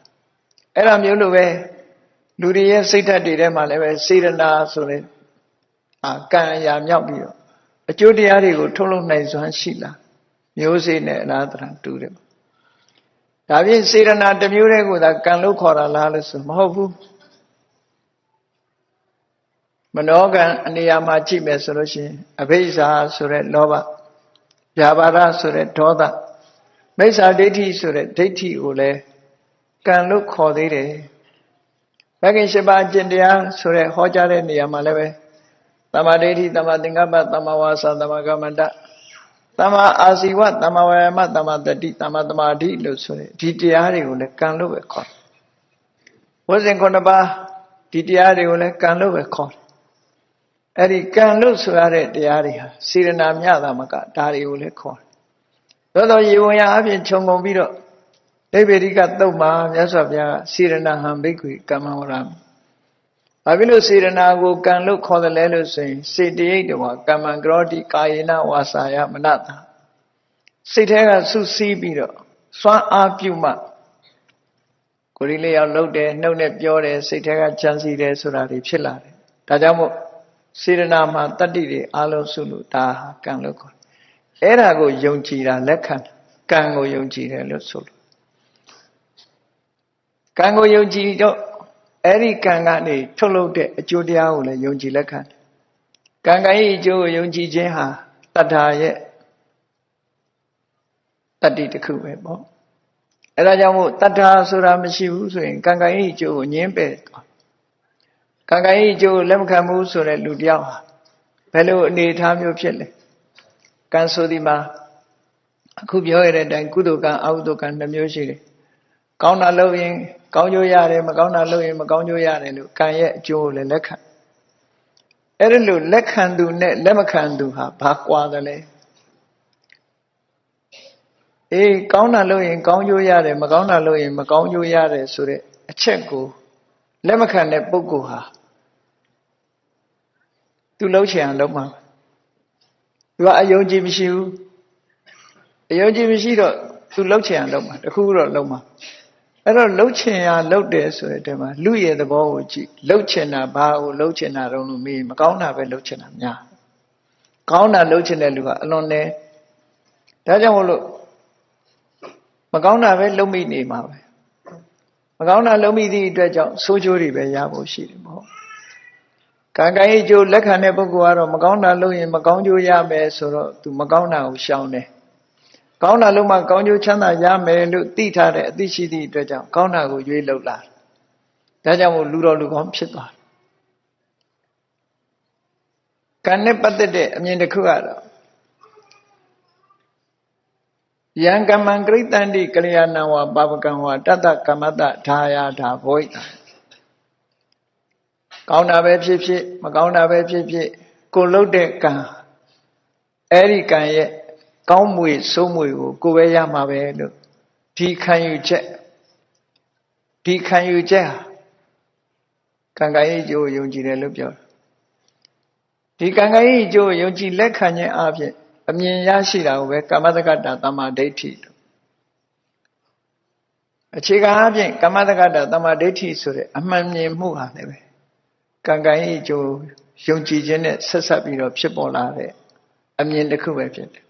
တယ်အဲ့လိုမျိုးလိုပဲလူတွေရဲ့စိတ်ဓာတ်တွေထဲမှာလည်းပဲစေရနာဆိုတဲ့ကံအရာမြောက်ပြီးတော့အကျိုးတရားတွေကိုထုတ်လုပ်နိုင်စွမ်းရှိလာမျိုးစေ့နဲ့အလားတန်တူတယ်ဒါဖြင့်စေရနာတစ်မျိုးတည်းကိုသာကံလို့ခေါ်တာလားလို့ဆိုမဟုတ်ဘူးမနောကံအနေရာမှာကြည့်မယ်ဆိုလို့ရှိရင်အဘိဇ္ဇာဆိုတဲ့လောဘဗျာပါဒဆိုတဲ့ဒေါသမိစ္ဆာဒိဋ္ဌိဆိုတဲ့ဒိဋ္ဌိကိုလည်းကံလို့ခေါ်သေးတယ်ဘဂင်၈ပါးအကျင့်တရားဆိုတဲ့ဟောကြားတဲ့နေရာမှာလည်းပဲသမ္မာဒိဋ္ဌိသမ္မာသင်္ကပ္ပသမ္မာဝါစာသမ္မာကမ္မန္တသမ္မာအာဇီဝသမ္မာဝါယာမသမ္မာတတိသမ္မာသမာဓိလို့ဆိုတဲ့ဒီတရားတွေကိုလည်းကံလို့ပဲခေါ်တယ်ဝဇ္ဇင်9ပါးဒီတရားတွေကိုလည်းကံလို့ပဲခေါ်တယ်အဲ့ဒီကံလို့ဆိုရတဲ့တရားတွေဟာစေရနာမြတာမကဒါတွေကိုလည်းခေါ်တယ်သို့သောယေဝံယအပြင်ခြုံငုံပြီးတော့ဒိဗေဒိကသုတ်မှာမြတ်စွာဘုရားစေရနာဟံဘိက္ခွေကမ္မဝရမိဘာဖြစ်လို့စေရနာကိုကံလို့ခေါ်တယ်လဲလို့ဆိုရင်စေတရိတ်တော်ကမ္မံကရောတိကာယေနဝါစာယမနတာစိတ်ထဲကစုစည်းပြီးတော့စွမ်းအားပြုမှကိုယ်လေးရောက်လုပ်တယ်နှုတ်နဲ့ပြောတယ်စိတ်ထဲကကြံစည်တယ်ဆိုတာတွေဖြစ်လာတယ်ဒါကြောင့်မို့စေရနာမှာတတ္တိတွေအလုံးစုလို့ဒါဟာကံလို့ခေါ်တယ်အဲ့ဒါကိုယုံကြည်တာလက်ခံကံကိုယုံကြည်တယ်လို့ဆိုလို့ကံကိုယုံကြည်တော့အဲ့ဒီကံကနေထုတ်လုပ်တဲ့အကျိုးတရားကိုလည်းယုံကြည်လက်ခံတယ်ကံကံရဲ့အကျိုးကိုယုံကြည်ခြင်းဟာတတ္ထာရဲ့တတ္တိတစ်ခုပဲပေါ့ အဲ့ဒါကြောင့်မို့တတ္ထာဆိုတာမရှိဘူးဆိုရင်ကံကံဤအကျိုးကိုညင်းပယ်ကံကံဤအကျိုးလက်မခံဘူးဆိုတဲ့လူတယောက်ဟာဘယ်လိုအနေအထားမျိုးဖြစ်လဲကံဆိုဒီမှာအခုပြောရတဲ့အတိုင်းကုသိုလ်ကံအကုသိုလ်ကံနှမျိုးရှိတယ်ကောင်းတာလုပ်ရင်ကောင်းကျိုးရတယ်မကောင်းတာလုပ်ရင်မကောင်းကျိုးရတယ်လို့ကံရဲ့အကျိုးကိုလည်းလက်ခံအဲ့ဒါလို့လက်ခံသူနဲ့လက်မခံသူဟာဘာကွာတယ်လဲအေးကောင်းတာလုပ်ရင်ကောင်းကျိုးရတယ်မကောင်းတာလုပ်ရင်မကောင်းကျိုးရတယ်ဆိုတဲ့အချက်ကိုလက်မခံတဲ့ပုဂ္ဂိုလ်ဟာသူလှုပ်ချင်အောင်လုပ်မှာသူကအယုံကြည်မရှိဘူးအယုံကြည်မရှိတော့သူလှုပ်ချင်အောင်လုပ်မှာတခုတော့လုပ်မှာအဲ့တော့လှုပ်ချင်ရလှုပ်တယ်ဆိုတဲ့တဲမှာလူရဲ့သဘောကိုကြည့်လှုပ်ချင်တာဘာကိုလှုပ်ချင်တာတော့လို့မေးမကောင်းတာပဲလှုပ်ချင်တာများကောင်းတာလှုပ်ချင်တဲ့လူကအလွန်နဲ့ဒါကြောင့်မို့လို့မကောင်းတာပဲလှုပ်မိနေမှာပဲမကောင်းတာလှုပ်မိသည့်အတွက်ကြောင့်ဆိုးကျိုးတွေပဲရဖို့ရှိတယ်မဟုတ်ကံကံရဲ့အကျိုးလက်ခံတဲ့ပုဂ္ဂိုလ်ကတော့မကောင်းတာလုပ်ရင်မကောင်းကျိုးရမယ်ဆိုတော့သူမကောင်းတာကိုရှောင်တယ်ကောင်းတာလုပ်မှကောင်းကျိုးချမ်းသာရမယ်လို့သိထားတဲ့အသိရှိသည့်အတွက်ကြောင့်ကောင်းတာကိုရွေးလုပ်လာဒါကြောင့်မို့လူတော်လူကောင်းဖြစ်သွားတယ်ကံနဲ့ပတ်သက်တဲ့အမြင်တစ်ခုကတော့ယံကမ္မံကရိတန္တိကလျာဏဝါပါပကံဝါတတ္တကမ္မတဓာယာဓာဘောိတကောင်းတာပဲဖြစ်ဖြစ်မကောင်းတာပဲဖြစ်ဖြစ်ကိုလုပ်တဲ့ကံအဲ့ဒီကံရဲ့ကောင်းမွေဆိုးမွေကိုကိုပဲရမှာပဲလို့ဒီခံယူချက်ဟာကံကံရဲ့အကျိုးယုံကြည်တယ်လို့ပြောတယ်ဒီကံကံရဲ့အကျိုးယုံကြည်လက်ခံခြင်းအပြင်အမြင်ရရှိတာကိုပဲကမ္မတက္ကတာသမ္မာဒိဋ္ဌိအခြေခံအပြင်ကမ္မတက္ကတာသမ္မာဒိဋ္ဌိဆိုတဲ့အမှန်မြင်မှုဟာလည်းပဲကံကံရဲ့အကျိုးယုံကြည်ခြင်းနဲ့ဆက်ဆက်ပြီးတော့ဖြစ်ပေါ်လာတဲ့အမြင်တစ်ခုပဲဖြစ်တယ်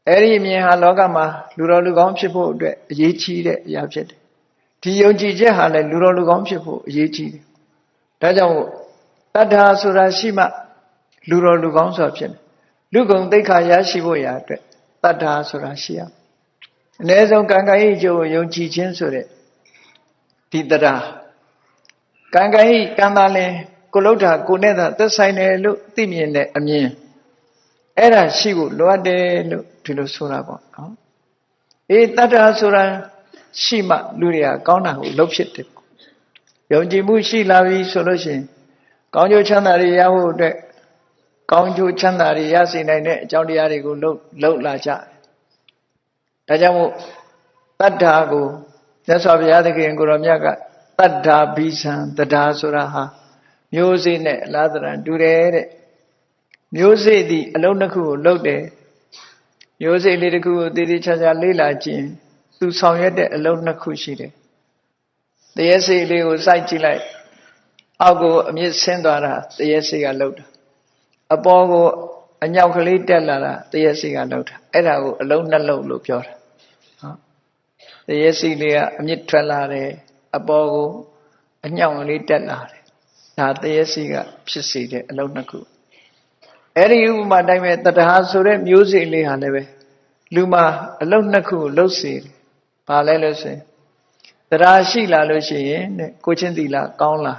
အဲ့ဒီအမြင်ဟာလောကမှာလူတော်လူကောင်းဖြစ်ဖို့အတွက်အရေးကြီးတဲ့အရာဖြစ်တယ်ဒီယုံကြည်ချက်ဟာလည်းလူတော်လူကောင်းဖြစ်ဖို့အရေးကြီးတယ်ဒါကြောင့်တတ္ထာဆိုတာရှိမှလူတော်လူကောင်းဆိုတာဖြစ်တယ်လူကုံသိက္ခာရရှိဖို့ရာအတွက်တတ္ထာဆိုတာရှိရအ ਨੇ ဆုံးကံကံဤအကျိုးကိုယုံကြည်ခြင်းဆိုတဲ့ဒီတရားကံကံဤကံသာလင်ကိုလှုပ်တာကိုနဲ့သာသက်ဆိုင်တယ်လို့သိမြင်တဲ့အမြင်အဲ့ဒါရှိဖို့လိုအပ်တယ်လို့ဒီလိုဆိုတာပေါ့နော်အေးတတ္ထာဆိုတာရှိမှလူတွေကကောင်းတာကိုလုပ်ဖြစ်တယ်ယုံကြည်မှုရှိလာပြီဆိုလို့ရှိရင်ကောင်းကျိုးချမ်းသာတွေရဖို့အတွက်ကောင်းကျိုးချမ်းသာတွေရစေနိုင်တဲ့အကြောင်းတရားတွေကိုလုပ်လာကြဒါကြောင့်မို့တတ္ထာကိုမြတ်စွာဘုရားသခင်ကိုရောမြတ်ကတတ္ထာဘိဇံတရားဆိုတာဟာမျိုးစေ့နဲ့အလားတရံတူတယ်တဲ့မျိုးစေ့သည်အလုံးတစ်ခုကိုလုပ်တယ်မျိုးစေ့လေးတစ်ခုကိုတည်တည်ချာချာလေ့လာကြည့်သူဆောင်ရွက်တဲ့အလုံးနှစ်ခုရှိတယ်တရေစေ့လေးကိုစိုက်ကြည့်လိုက်အောက်ကိုအမြင့်ဆင်းသွားတာတရေစေ့ကလုပ်တာအပေါ်ကိုအညောက်ကလေးတက်လာတာတရေစေ့ကလုပ်တာအဲ့ဒါကိုအလုံးနှလုံးလို့ပြောတာဟုတ်တရေစေ့လေးကအမြင့်ထွက်လာတယ်အပေါ်ကိုအညောက်ကလေးတက်လာတယ်ဒါတရေစေ့ကဖြစ်စေတဲ့အလုံးနှစ်ခုအဲ့ဒီဥပမာတိုင်းပဲတတဟာဆိုတဲ့မျိုးစေ့လေးဟာလည်းပဲလူမှာအလုံးနှစ်ခုကိုလှုပ်စေတယ်ဘာလဲလို့ဆိုရင်တရားရှိလာလို့ရှိရင်တဲ့ကိုချင်းသီလကောင်းလာ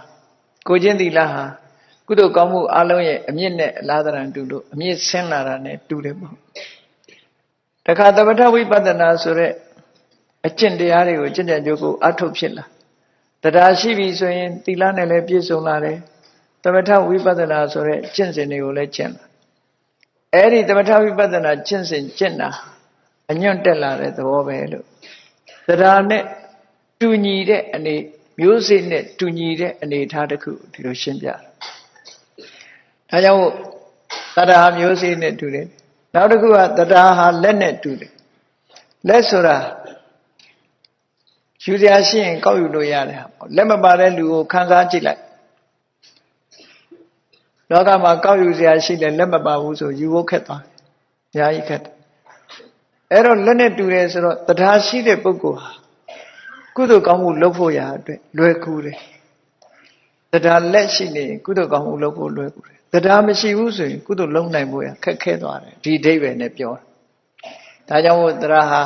ကိုချင်းသီလဟာကုသိုလ်ကောင်းမှုအလုံးရဲ့အမြင့်နဲ့အလားတရံတူလို့အမြင့်ဆင်းလာတာနဲ့တူတယ်ပေါ့တခါသမထဝိပဿနာဆိုတဲ့အကျင့်တရားတွေကိုကျင့်ကြံကြိုးကိုအထုတ်ဖြစ်လာတရားရှိပြီဆိုရင်သီလနဲ့လည်းပြည့်စုံလာတယ်သမထဝိပဿနာဆိုတဲ့ကျင့်စဉ်တွေကိုလည်းကျင့်လာအဲ့ဒီသမထဝိပဿနာကျင့်စဉ်ကျင့်တာအညွန့်တက်လာတဲ့သဘောပဲလို့တရားနဲ့တူညီတဲ့အနေမျိုးစေ့နဲ့တူညီတဲ့အနေအထားတစ်ခုဒီလိုရှင်းပြဒါကြောင့်တရားမျိုးစေ့နဲ့တူတယ်နောက်တစ်ခုကတရားဟာလက်နဲ့တူတယ်လက်ဆိုတာယူစရာရှိရင်ကောက်ယူလို့ရတယ်လက်မပါတဲ့လူကိုခံစားကြည့်လိုက်လောကမှာကောက်ယူစရာရှိတယ်လက်မပါဘူးဆိုယူဖို့ခက်သွားတယ်အများကြီးခက်တယ်အဲ့တော့လက်နဲ့တူတယ်ဆိုတော့တရားရှိတဲ့ပုဂ္ဂိုလ်ဟာကုသိုလ်ကောင်းမှုလုပ်ဖို့ရာအတွက်လွယ်ကူတယ်တရားလက်ရှိနေကုသိုလ်ကောင်းမှုလုပ်ဖို့လွယ်ကူတယ်တရားမရှိဘူးဆိုရင်ကုသိုလ်လုပ်နိုင်ဖို့ရခက်ခဲသွားတယ်ဒီအဓိပ္ပာယ်နဲ့ပြောတာဒါကြောင့်မို့တရားဟာ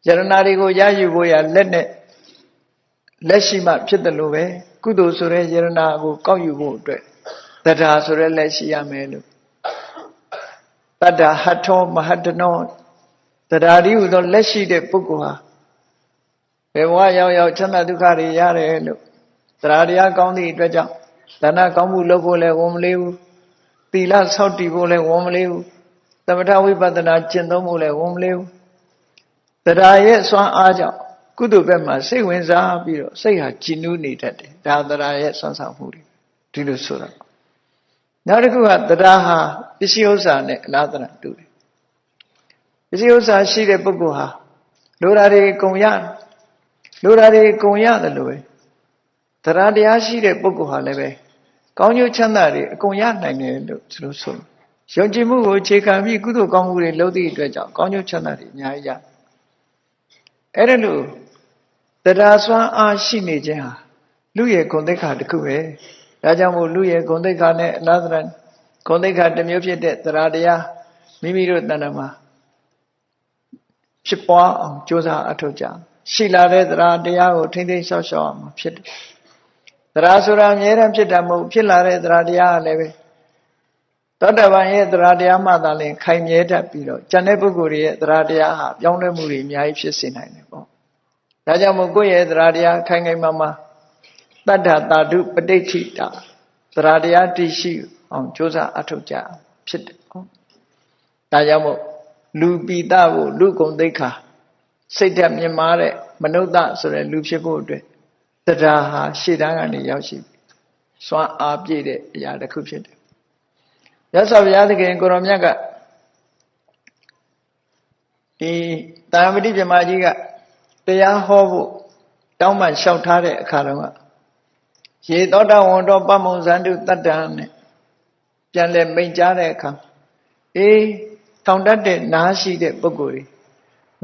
ယရနာတွေကိုရယူဖို့ရလက်ရှိမှဖြစ်တယ်လို့ပဲကုသိုလ်ဆိုတဲ့ယရနာကိုကောက်ယူဖို့အတွက်တရားဆိုတဲ့လက်ရှိရမယ်လို့တတ္တဟတ်ထောမဟတနောတရားဒီဟူသောလက်ရှိတဲ့ပုဂ္ဂိုလ်ဟာဘယ်ဘဝရောက်ချမ်းသာဒုက္ခတွေရတယ်လို့တရားတရားကောင်းသည့်အတွက်ကြောင့်ဒါနကောင်းမှုလုပ်ဖို့လည်းဝန်မလေးဘူးသီလဆောက်တည်ဖို့လည်းဝန်မလေးဘူးသမထဝိပဿနာကျင့်သုံးဖို့လည်းဝန်မလေးဘူးတရားရဲ့စွမ်းအားကြောင့်ကုသိုလ်ဘက်မှာစိတ်ဝင်စားပြီးတော့စိတ်ဟာကြည်နူးနေတတ်တယ်ဒါတရားရဲ့စွမ်းဆောင်မှုတွေဒီလိုဆိုတာနောက်တစ်ခုကတရားဟာပစ္စည်းဥစ္စာနဲ့အလားတရတူတယ်ပစ္စည်းဥစ္စာရှိတဲ့ပုဂ္ဂိုလ်ဟာလိုတာတွေကုန်ရတယ်လိုတာတွေကုန်ရတယ်လို့ပဲတရားတရားရှိတဲ့ပုဂ္ဂိုလ်ဟာလည်းပဲကောင်းကျိုးချမ်းသာတွေအကုန်ရနိုင်တယ်လို့ဒီလိုဆိုယုံကြည်မှုကိုအခြေခံပြီးကုသိုလ်ကောင်းမှုတွေလုပ်သည့်အတွက်ကြောင့်ကောင်းကျိုးချမ်းသာတွေအများကြီးရအဲ့ဒါလို့တရားစွမ်းအားရှိနေခြင်းဟာလူရဲ့ဂုဏ်သိက္ခာတစ်ခုပဲဒါကြောင့်မို့လူရဲ့ဂုဏ်သိက္ခာနဲ့အလားတရဂုဏ်သိက္ခာတစ်မျိုးဖြစ်တဲ့တရားတရားမိမိတို့တဏ္ဍာမှာဖြစ်ပွားအောင်ကြိုးစားအထောက်ကြရှိလာတဲ့တရားတရားကိုထိမ့်သိမ်းဆောက်ရှောက်အောင်ဖြစ်တယ်တရားဆိုတာအမြဲတမ်းဖြစ်တာမဟုတ်ဖြစ်လာတဲ့တရားတရားကလည်းပဲသောတာပန်ရဲ့တရားတရားမှသာလျှင်ခိုင်မြဲတတ်ပြီးတော့ဉာဏ်တဲ့ပုဂ္ဂိုလ်ရဲ့တရားတရားဟာပြောင်းလဲမှုတွေအများကြီးဖြစ်စေနိုင်တယ်ပေါ့ဒါကြောင့်မို့ကိုယ့်ရဲ့တရားတရားခိုင်ခိုင်မာမာတတ္ထတာဓုပဋိဋ္ဌိတာတရားတရားတည်ရှိအောင်ကြိုးစားအထောက်ကြဖြစ်တယ်ပေါ့ဒါကြောင့်မို့လူပိတကိုလူဂုဏ်သိက္ခာစိတ်ဓာတ်မြင့်မားတဲ့မနုဿဆိုတဲ့လူဖြစ်ဖို့အတွက်တရားဟာရှေ့တန်းကနေရောက်ရှိစွမ်းအားပြည့်တဲ့အရာတစ်ခုဖြစ်တယ်ရသော်ဘုရားသခင်ကိုရောမြတ်ကဒီတာမတိပြမကြီးကတရားဟောဖို့တောင်းပန်လျှောက်ထားတဲ့အခါတုန်းကရေသောတဝန္တောပမုံဇန္တုတတ္တံနဲ့ပြန်လဲမိန့်ကြားတဲ့အခါထောင်တတ်တဲ့နားရှိတဲ့ပုဂ္ဂိုလ်တွေ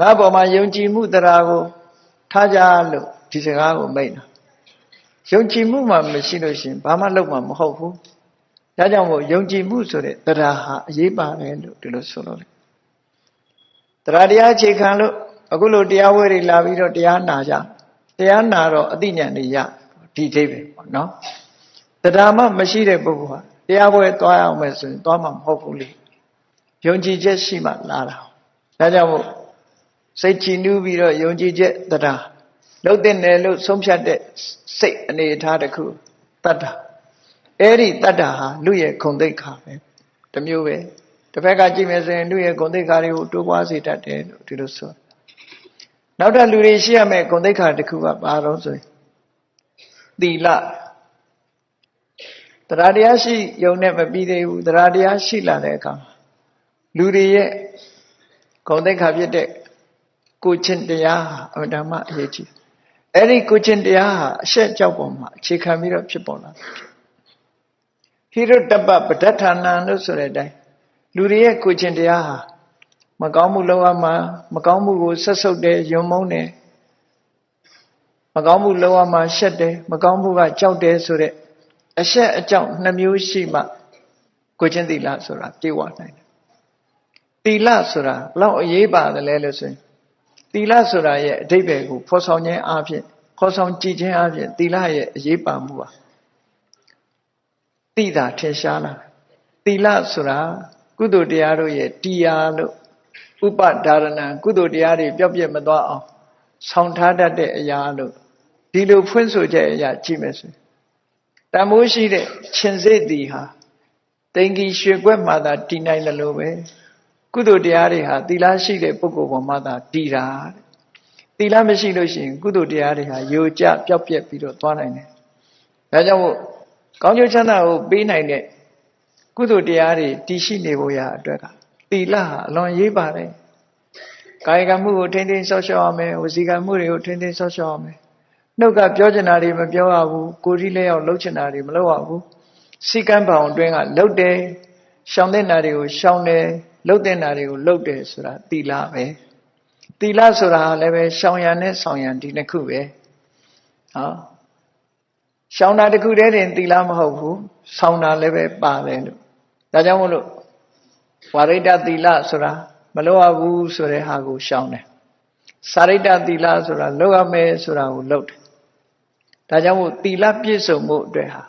ငါ့ပေါ်မှာယုံကြည်မှုတရားကိုထားကြလို့ဒီစကားကိုမိန့်တာယုံကြည်မှုမှမရှိလို့ရှင်ဘာမှလုပ်မှာမဟုတ်ဘူးဒါကြောင့်မို့ယုံကြည်မှုဆိုတဲ့တရားဟာအရေးပါတယ်လို့ဒီလိုဆိုလို့လေတရားတရားအခြေခံလို့အခုလိုတရားဝဲတွေလာပြီးတော့တရားနာကြတရားနာတော့အသိဉာဏ်တွေရဒီအိဗယ်ပေါ့နော်တရားမှမရှိတဲ့ပုဂ္ဂိုလ်ဟာတရားဝဲသွားအောင်မယ်ဆိုရင်သွားမှာမဟုတ်ဘူးလေယုံကြည်ချက်ရှိမှလာတာဒါကြောင့်မို့စိတ်ကြည်နူးပြီးတော့ယုံကြည်ချက်တရားလှုပ်တဲ့နယ်လို့ဆုံးဖြတ်တဲ့စိတ်အနေအထားတစ်ခုတတ္တအဲ့ဒီတတ္တဟာလူရဲ့ဂုဏ်သိက္ခာပဲတစ်မျိုးပဲတစ်ဖက်ကကြည့်မယ်ဆိုရင်လူရဲ့ဂုဏ်သိက္ခာတွေကိုတိုးပွားစေတတ်တယ်လို့ဒီလိုဆိုနောက်ထပ်လူတွေရှိရမယ့်ဂုဏ်သိက္ခာတစ်ခုကဘာလို့ဆိုရင်သီလတရားတရားရှိယုံနဲ့မပြီးသေးဘူးတရားတရားရှိလာတဲ့အခါလူတွေရဲ့ဂုဏ်သိက္ခာဖြစ်တဲ့ကိုချင်းတရားဟာအမှန်တမ်းအရေးကြီးအဲ့ဒီကိုချင်းတရားဟာအရှက်ကြောက်ပေါ်မှာအခြေခံပြီးတော့ဖြစ်ပေါ်လာတယ်ဟိရတပပဋ္ဌာနံလို့ဆိုတဲ့အတိုင်းလူတွေရဲ့ကိုချင်းတရားဟာမကောင်းမှုလုပ်ရမှာမကောင်းမှုကိုဆက်ဆုပ်တယ်ယွံမုန်းတယ်မကောင်းမှုလုပ်ရမှာရှက်တယ်မကောင်းမှုကကြောက်တယ်ဆိုတဲ့အရှက်အကြောက်နှမျိုးရှိမှကိုချင်းသီလဆိုတာပြေဝနိုင်တယ်သီလဆိုတာဘလောက်အရေးပါတယ်လဲလို့ဆိုရင်သီလဆိုတာရဲ့အဓိပ္ပာယ်ကိုဖော်ဆောင်ခြင်းအပြင်ဖော်ဆောင်ကြည့်ခြင်းအပြင်သီလရဲ့အရေးပါမှုပါသိတာထင်ရှားလာသီလဆိုတာကုသိုလ်တရားတို့ရဲ့တရားလို့ဥပဒါရဏံကုသိုလ်တရားတွေပျောက်ပြက်မသွားအောင်ဆောင်ထားတတ်တဲ့အရာလို့ဒီလိုဖွင့်ဆိုချက်အရာကြည့်မယ်ဆိုရင်တမိုးရှိတဲ့ရှင်စေတီဟာတိမ်ကြီးရွှေကွက်မှသာတည်နိုင်တယ်လို့ပဲကုသိုလ်တရားတွေဟာသီလရှိတဲ့ပုဂ္ဂိုလ်ပေါ်မှာသာတည်တာသီလမရှိလို့ရှိရင်ကုသိုလ်တရားတွေဟာယိုကျပျောက်ပြက်ပြီးတော့သွားနိုင်တယ်ဒါကြောင့်မို့ကောင်းကျိုးချမ်းသာကိုပေးနိုင်တဲ့ကုသိုလ်တရားတွေတည်ရှိနေဖို့ရာအတွက်ကသီလဟာအလွန်ရေးပါတယ်ကာယကံမှုကိုထိန်းသိမ်းဆောက်ရှောက်ရမယ်ဝစီကံမှုတွေကိုထိန်းသိမ်းဆောက်ရှောက်ရမယ်နှုတ်ကပြောချင်တာတွေမပြောရဘူးကိုယ်ကြီးလက်ရောက်လှုပ်ချင်တာတွေမလုပ်ရဘူးစိကံပေါင်အတွင်းကလှုပ်တယ်ရှောင်တဲ့နာတွေကိုရှောင်တယ်လှုပ်တဲ့နာတွေကိုလှုပ်တယ်ဆိုတာသီလပဲသီလဆိုတာလည်းပဲရှောင်ရံနဲ့ဆောင်ရံဒီနှစ်ခုပဲရှောင်တာတစ်ခုတည်းတင်သီလမဟုတ်ဘူးဆောင်တာလည်းပဲပါတယ်လို့ဒါကြောင့်မို့လို့ဝါရိတသီလဆိုတာမလုပ်ရဘူးဆိုတဲ့ဟာကိုရှောင်တယ် စာရိတ္တသီလဆိုတာလောက်ရမယ်ဆိုတာကိုလောက်တယ်ဒါကြောင့်မို့သီလပြည့်စုံမှုအတွက်ဟာ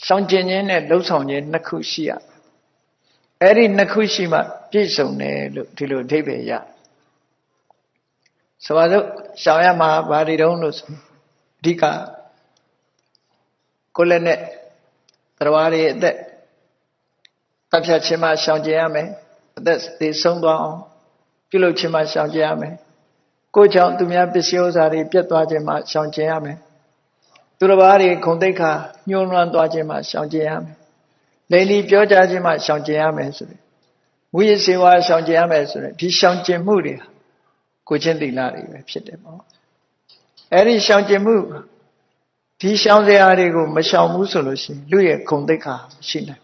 ရှောင်ကျင်ခြင်းနဲ့လှုပ်ဆောင်ခြင်းနှစ်ခုရှိရအဲ့ဒီနှစ်ခုရှိမှပြည့်စုံတယ်လို့ဒီလိုအဓိပ္ပာယ်ရဆိုပါစို့ရှောင်ရမှာဘာတွေတုံးလို့ဆိုအဓိကကိုယ်လည်းနဲ့တရားတွေအသက်တပ်ဖြတ်ခြင်းမှရှောင်ကျင်ရမယ်အသက်သေဆုံးသွားအောင်ပြုလုပ်ခြင်းမှရှောင်ကျင်ရမယ်ကိုယ်ကြောင့်သူများပစ္စည်းဥစ္စာတွေပြတ်သွားခြင်းမှရှောင်ကျင်ရမယ်သူတစ်ပါးတွေဂုဏ်သိက္ခာညှိုးနွမ်းသွားခြင်းမှရှောင်ကျင်ရမယ်လိန်လီပြောကြခြင်းမှရှောင်ကျင်ရမယ်ဆိုတယ်မူရစေဝါရှောင်ကျင်ရမယ်ဆိုတယ်ဒီရှောင်ကျင်မှုတွေကိုချင်းသီလတွေပဲဖြစ်တယ်ပေါ့အဲ့ဒီရှောင်ကျင်မှုဒီရှောင်စရာတွေကိုမရှောင်ဘူးဆိုလို့ရှိရင်လူရဲ့ဂုဏ်သိက္ခာရှိနိုင်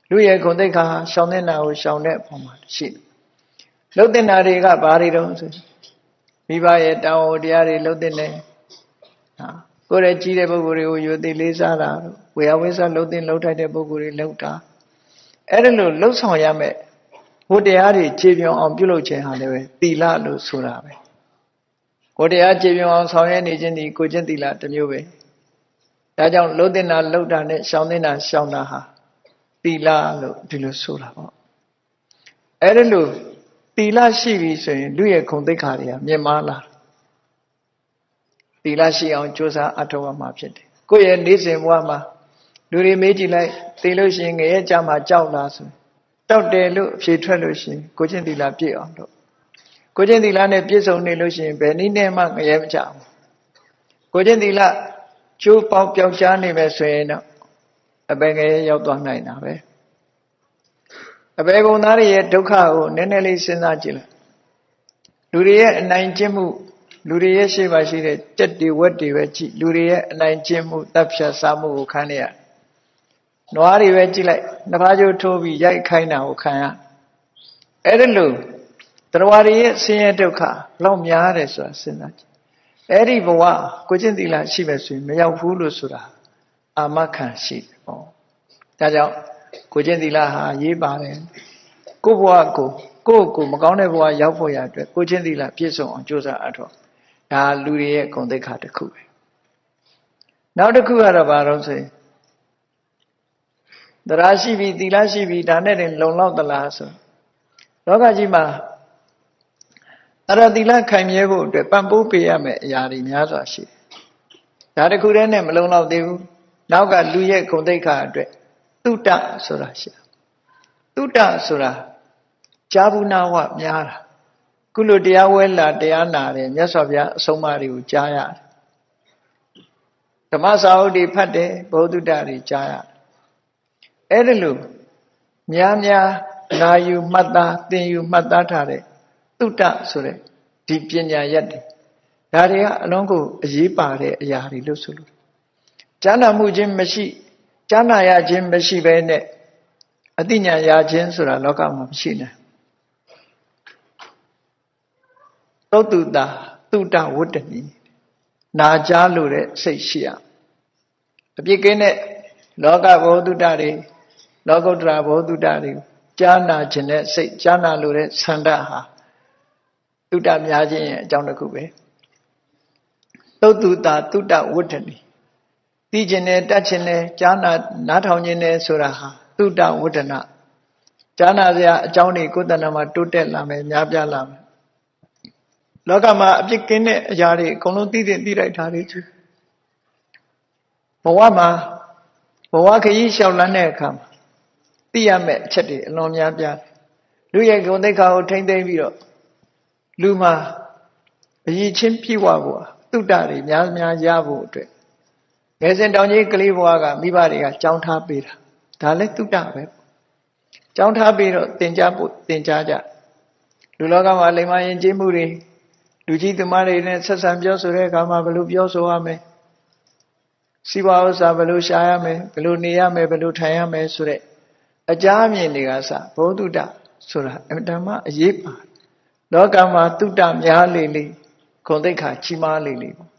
လူရဲ့ဂုဏ်သိက္ခာရှောင်တဲ့နာကိုရှောင်တဲ့အပေါ်မှာရှိတယ်လှုပ်တဲ့နာတွေကဘာတွေတုံးဆိုမိဘရဲ့တောင်းဝတရားတွေလှုပ်တဲ့နေကိုယ်ရဲ့ကြီးတဲ့ပုဂ္ဂိုလ်တွေကိုယုံသိလေးစားတာဝေယဝိသလှုပ်တဲ့လှုပ်ထိုက်တဲ့ပုဂ္ဂိုလ်တွေလှုပ်တာအဲ့ဒါလို့လှုပ်ဆောင်ရမယ်ဘုတရားတွေခြေပြောင်းအောင်ပြုလုပ်ခြင်းဟာလည်းပဲသီလလို့ဆိုတာပဲဘုတရားခြေပြောင်းအောင်ဆောင်ရွက်နေခြင်းဒီကိုချင်းသီလတစ်မျိုးပဲဒါကြောင့်လှုပ်တဲ့နာလှုပ်တာနဲ့ရှောင်တဲ့နာရှောင်တာဟာသီလလို့ဒီလိုဆိုတာပေါ့အဲ့ဒါလို့သီလရှိပြီဆိုရင်လူရဲ့ဂုဏ်သိက္ခာတွေကမြင့်မားလာသီလရှိအောင်ကြိုးစားအထောက်အမှာဖြစ်တယ်ကိုယ့်ရဲ့နေ့စဉ်ဘဝမှာလူတွေမေးကြည့်လိုက်သိလို့ရှိရင်ငရဲကြမှာကြောက်လားဆိုတောက်တယ်လို့အဖြေထွက်လို့ရှိရင်ကိုချင်းသီလပြည့်အောင်လို့ကိုချင်းသီလနဲ့ပြည့်စုံနေလို့ရှိရင်ဘယ်နည်းနဲ့မှငရဲမကြဘူးကိုချင်းသီလကျိုးပေါက်ပြောက်ကြားနေမယ်ဆိုရင်တော့အပယ်ငရဲရောက်သွားနိုင်တာပဲအပယ်ကုန်သားရဲ့ဒုက္ခကိုနည်းနည်းလေးစဉ်းစားကြည့်လိုက်လူတွေရဲ့အနိုင်ကျင့်မှုလူတွေရဲ့ရှေ့ပါရှိတဲ့ကြက်တွေဝက်တွေပဲကြည့်လူတွေရဲ့အနိုင်ကျင့်မှုတပ်ဖြတ်စားမှုကိုခံရနွားတွေပဲကြည့်လိုက်နှစ်ဖားကျိုးထိုးပြီးရိုက်ခိုင်းတာကိုခံရအဲ့ဒါလို့တရားတွေရဲ့ဆင်းရဲဒုက္ခလောက်များတယ်ဆိုတာစဉ်းစားကြည့်အဲ့ဒီဘဝကိုချင်းသီလရှိပဲဆိုရင်မရောက်ဘူးလို့ဆိုတာအာမခံရှိတယ်ပေါ့ဒါကြောင့်ကိုချင်းသီလဟာရေးပါတယ်ကိုယ့်ဘဝကိုမကောင်းတဲ့ဘဝရောက်ဖို့ရအတွက်ကိုချင်းသီလပြည့်စုံအောင်ကြိုးစားအထောက်ဒါလူတွေရဲ့ဂုဏ်သိက္ခာတစ်ခုပဲနောက်တစ်ခုကတော့ဘာလို့ဆိုရင်တရားရှိပြီသီလရှိပြီဒါနဲ့တင်လုံလောက်သလားဆိုလောကကြီးမှာအရသီလခိုင်မြဲဖို့အတွက်ပံ့ပိုးပေးရမယ့်အရာတွေများစွာရှိတယ်ဒါတစ်ခုတည်းနဲ့မလုံလောက်သေးဘူးနောက်ကလူရဲ့ဂုဏ်သိက္ခာအတွက်သုတဆိုတာရှိတယ်သုတဆိုတာကြာဘူးနာဝများတာခုလိုတရားဝဲလာတရားနာတယ်မြတ်စွာဘုရားအဆုံးအမတွေကိုကြားရတယ်ဓမ္မစာအုပ်တွေဖတ်တယ်ဘုဒ္ဓတွေကြားရတယ်အဲ့ဒါလို့များနာယူမှတ်သားသင်ယူမှတ်သားထားတဲ့သုတဆိုတဲ့ဒီပညာရက်တွေဒါတွေကအလုံးကိုအရေးပါတဲ့အရာတွေလို့ဆိုလို့ကြားနာမှုချင်းမရှိကြားနာရခြင်းမရှိဘဲနဲ့အသိဉာဏ်ရခြင်းဆိုတာလောကမှာမရှိနိုင်သုတ္တသုတဝတ္တနီနာကြားလို့တဲ့စိတ်ရှိရအပြစ်ကင်းတဲ့လောကဘောဓုတတွေလောကုတ္တရာဘောဓုတတွေကြားနာခြင်းနဲ့စိတ်ကြားနာလို့တဲ့ဆန္ဒဟာသုတများခြင်းရဲ့အကြောင်းတစ်ခုပဲသုတ္သုတဝတ္တနီသိခြင်းနဲ့တတ်ခြင်းနဲ့ကြားနားထောင်ခြင်းနဲ့ဆိုတာဟာသုတဝတ္တနာကြားနာစရာအကြောင်းတွေကိုယ်တဏ္ဍာမှာတိုးတက်လာမယ်များပြားလာမယ်လောကမှာအပြစ်ကင်းတဲ့အရာတွေအကုန်လုံးသိလိုက်တာတွေကြီးဘဝမှာဘဝခရီးလျှောက်လန်းတဲ့အခါမှာသိရမယ့်အချက်တွေအလွန်များပြားတယ်လူရဲ့ဂုဏ်သိက္ခာကိုထိမ့်သိမ့်ပြီးတော့လူမှာအရည်ချင်းပြည့်ဝဖို့သုတ္တတွေများရဖို့အတွက်ငယ်စဉ်တောင်ကြီးကလေးဘဝကမိဘတွေကကြောင်းထားပေးတာဒါလည်းသုတ္တပဲကြောင်းထားပြီးတော့သင်ကြားကြလူလောကမှာလိမ္မာရင်ကျေးမှုတွေလူကြီးသမားတွေနဲ့ဆက်ဆံပြောဆိုတဲ့အခါမှာဘယ်လိုပြောဆိုရမလဲစီးပွားဥစ္စာဘယ်လိုရှာရမလဲဘယ်လိုနေရမလဲဘယ်လိုထိုင်ရမလဲဆိုတဲ့အကြအမြင်တွေကစဘောဓုတဆိုတာအမှန်မှအရေးပါလောကမှာသုတ္တများလေလေဂုဏ်သိက္ခာကြီးမားလေလေပေါ့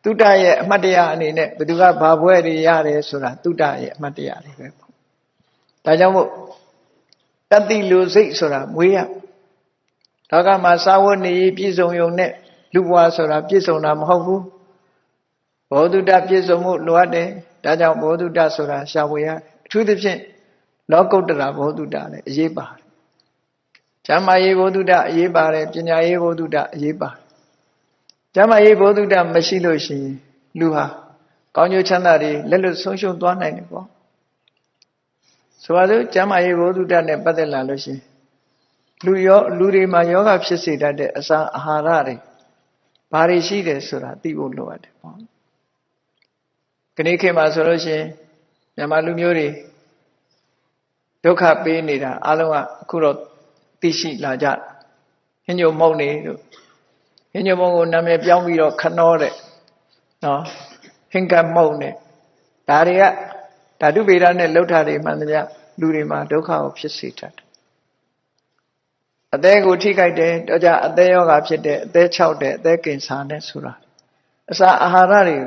သုတ္တရဲ့အမှတ်တရအနေနဲ့ဘယ်သူကဘာဘွဲ့တွေရတယ်ဆိုတာသုတ္တရဲ့အမှတ်တရတွေပဲပေါ့ဒါကြောင့်မို့တတိလူစိတ်ဆိုတာမွေးရ လောကမှာစာဝတ်နေပြည့်စုံုံနဲ့လူဘဝဆိုတာပြည့်စုံတာမဟုတ်ဘူးဘောဓုတ္တပြည့်စုံမှုလိုအပ်တယ်ဒါကြောင့်ဘောဓုတ္တဆိုတာရှာဖွေရအထူးသဖြင့်လောကုတ္တရာဘောဓုတ္တလည်းအရေးပါတယ်ကျမ်းမာရေးဘောဓုတ္တအရေးပါတယ်ပညာရေးဘောဓုတ္တအရေးပါတယ်ကျမ်းမာရေးဘောဓုတ္တမရှိလို့ရှိရင်လူဟာကောင်းကျိုးချမ်းသာတွေလက်လွတ်ဆုံးရှုံးသွားနိုင်တယ်ပေါ့ဆိုပါစို့ကျမ်းမာရေးဘောဓုတ္တနဲ့ပတ်သက်လာလို့ရှိရင်လူတွေမှာယောဂဖြစ်စေတတ်တဲ့အစာအာဟာရတွေဘာတွေရှိတယ်ဆိုတာသိဖို့လိုအပ်တယ်ပေါ့ခဏခေတ်မှာဆိုလို့ရှိရင်မြန်မာလူမျိုးတွေဒုက္ခပေးနေတာအလုံးကအခုတော့သိရှိလာကြဟင်းညိုမုံနေတို့ဟင်းညိုမုံကိုနာမည်ပြောင်းပြီးတော့ခနောတဲ့နော်ဟင်္ကမုံနဲ့ဒါတွေကဓာတုဗေဒနဲ့လှုပ်ထားတွေမှန်သမျှလူတွေမှာဒုက္ခကိုဖြစ်စေတတ်တယ်အသေးကိုထိခိုက်တယ်တော့ကြအသေးယောဂဖြစ်တယ်အသေး၆တယ်အသေးကင်ဆာနဲ့ဆိုတာအစာအာဟာရတွေ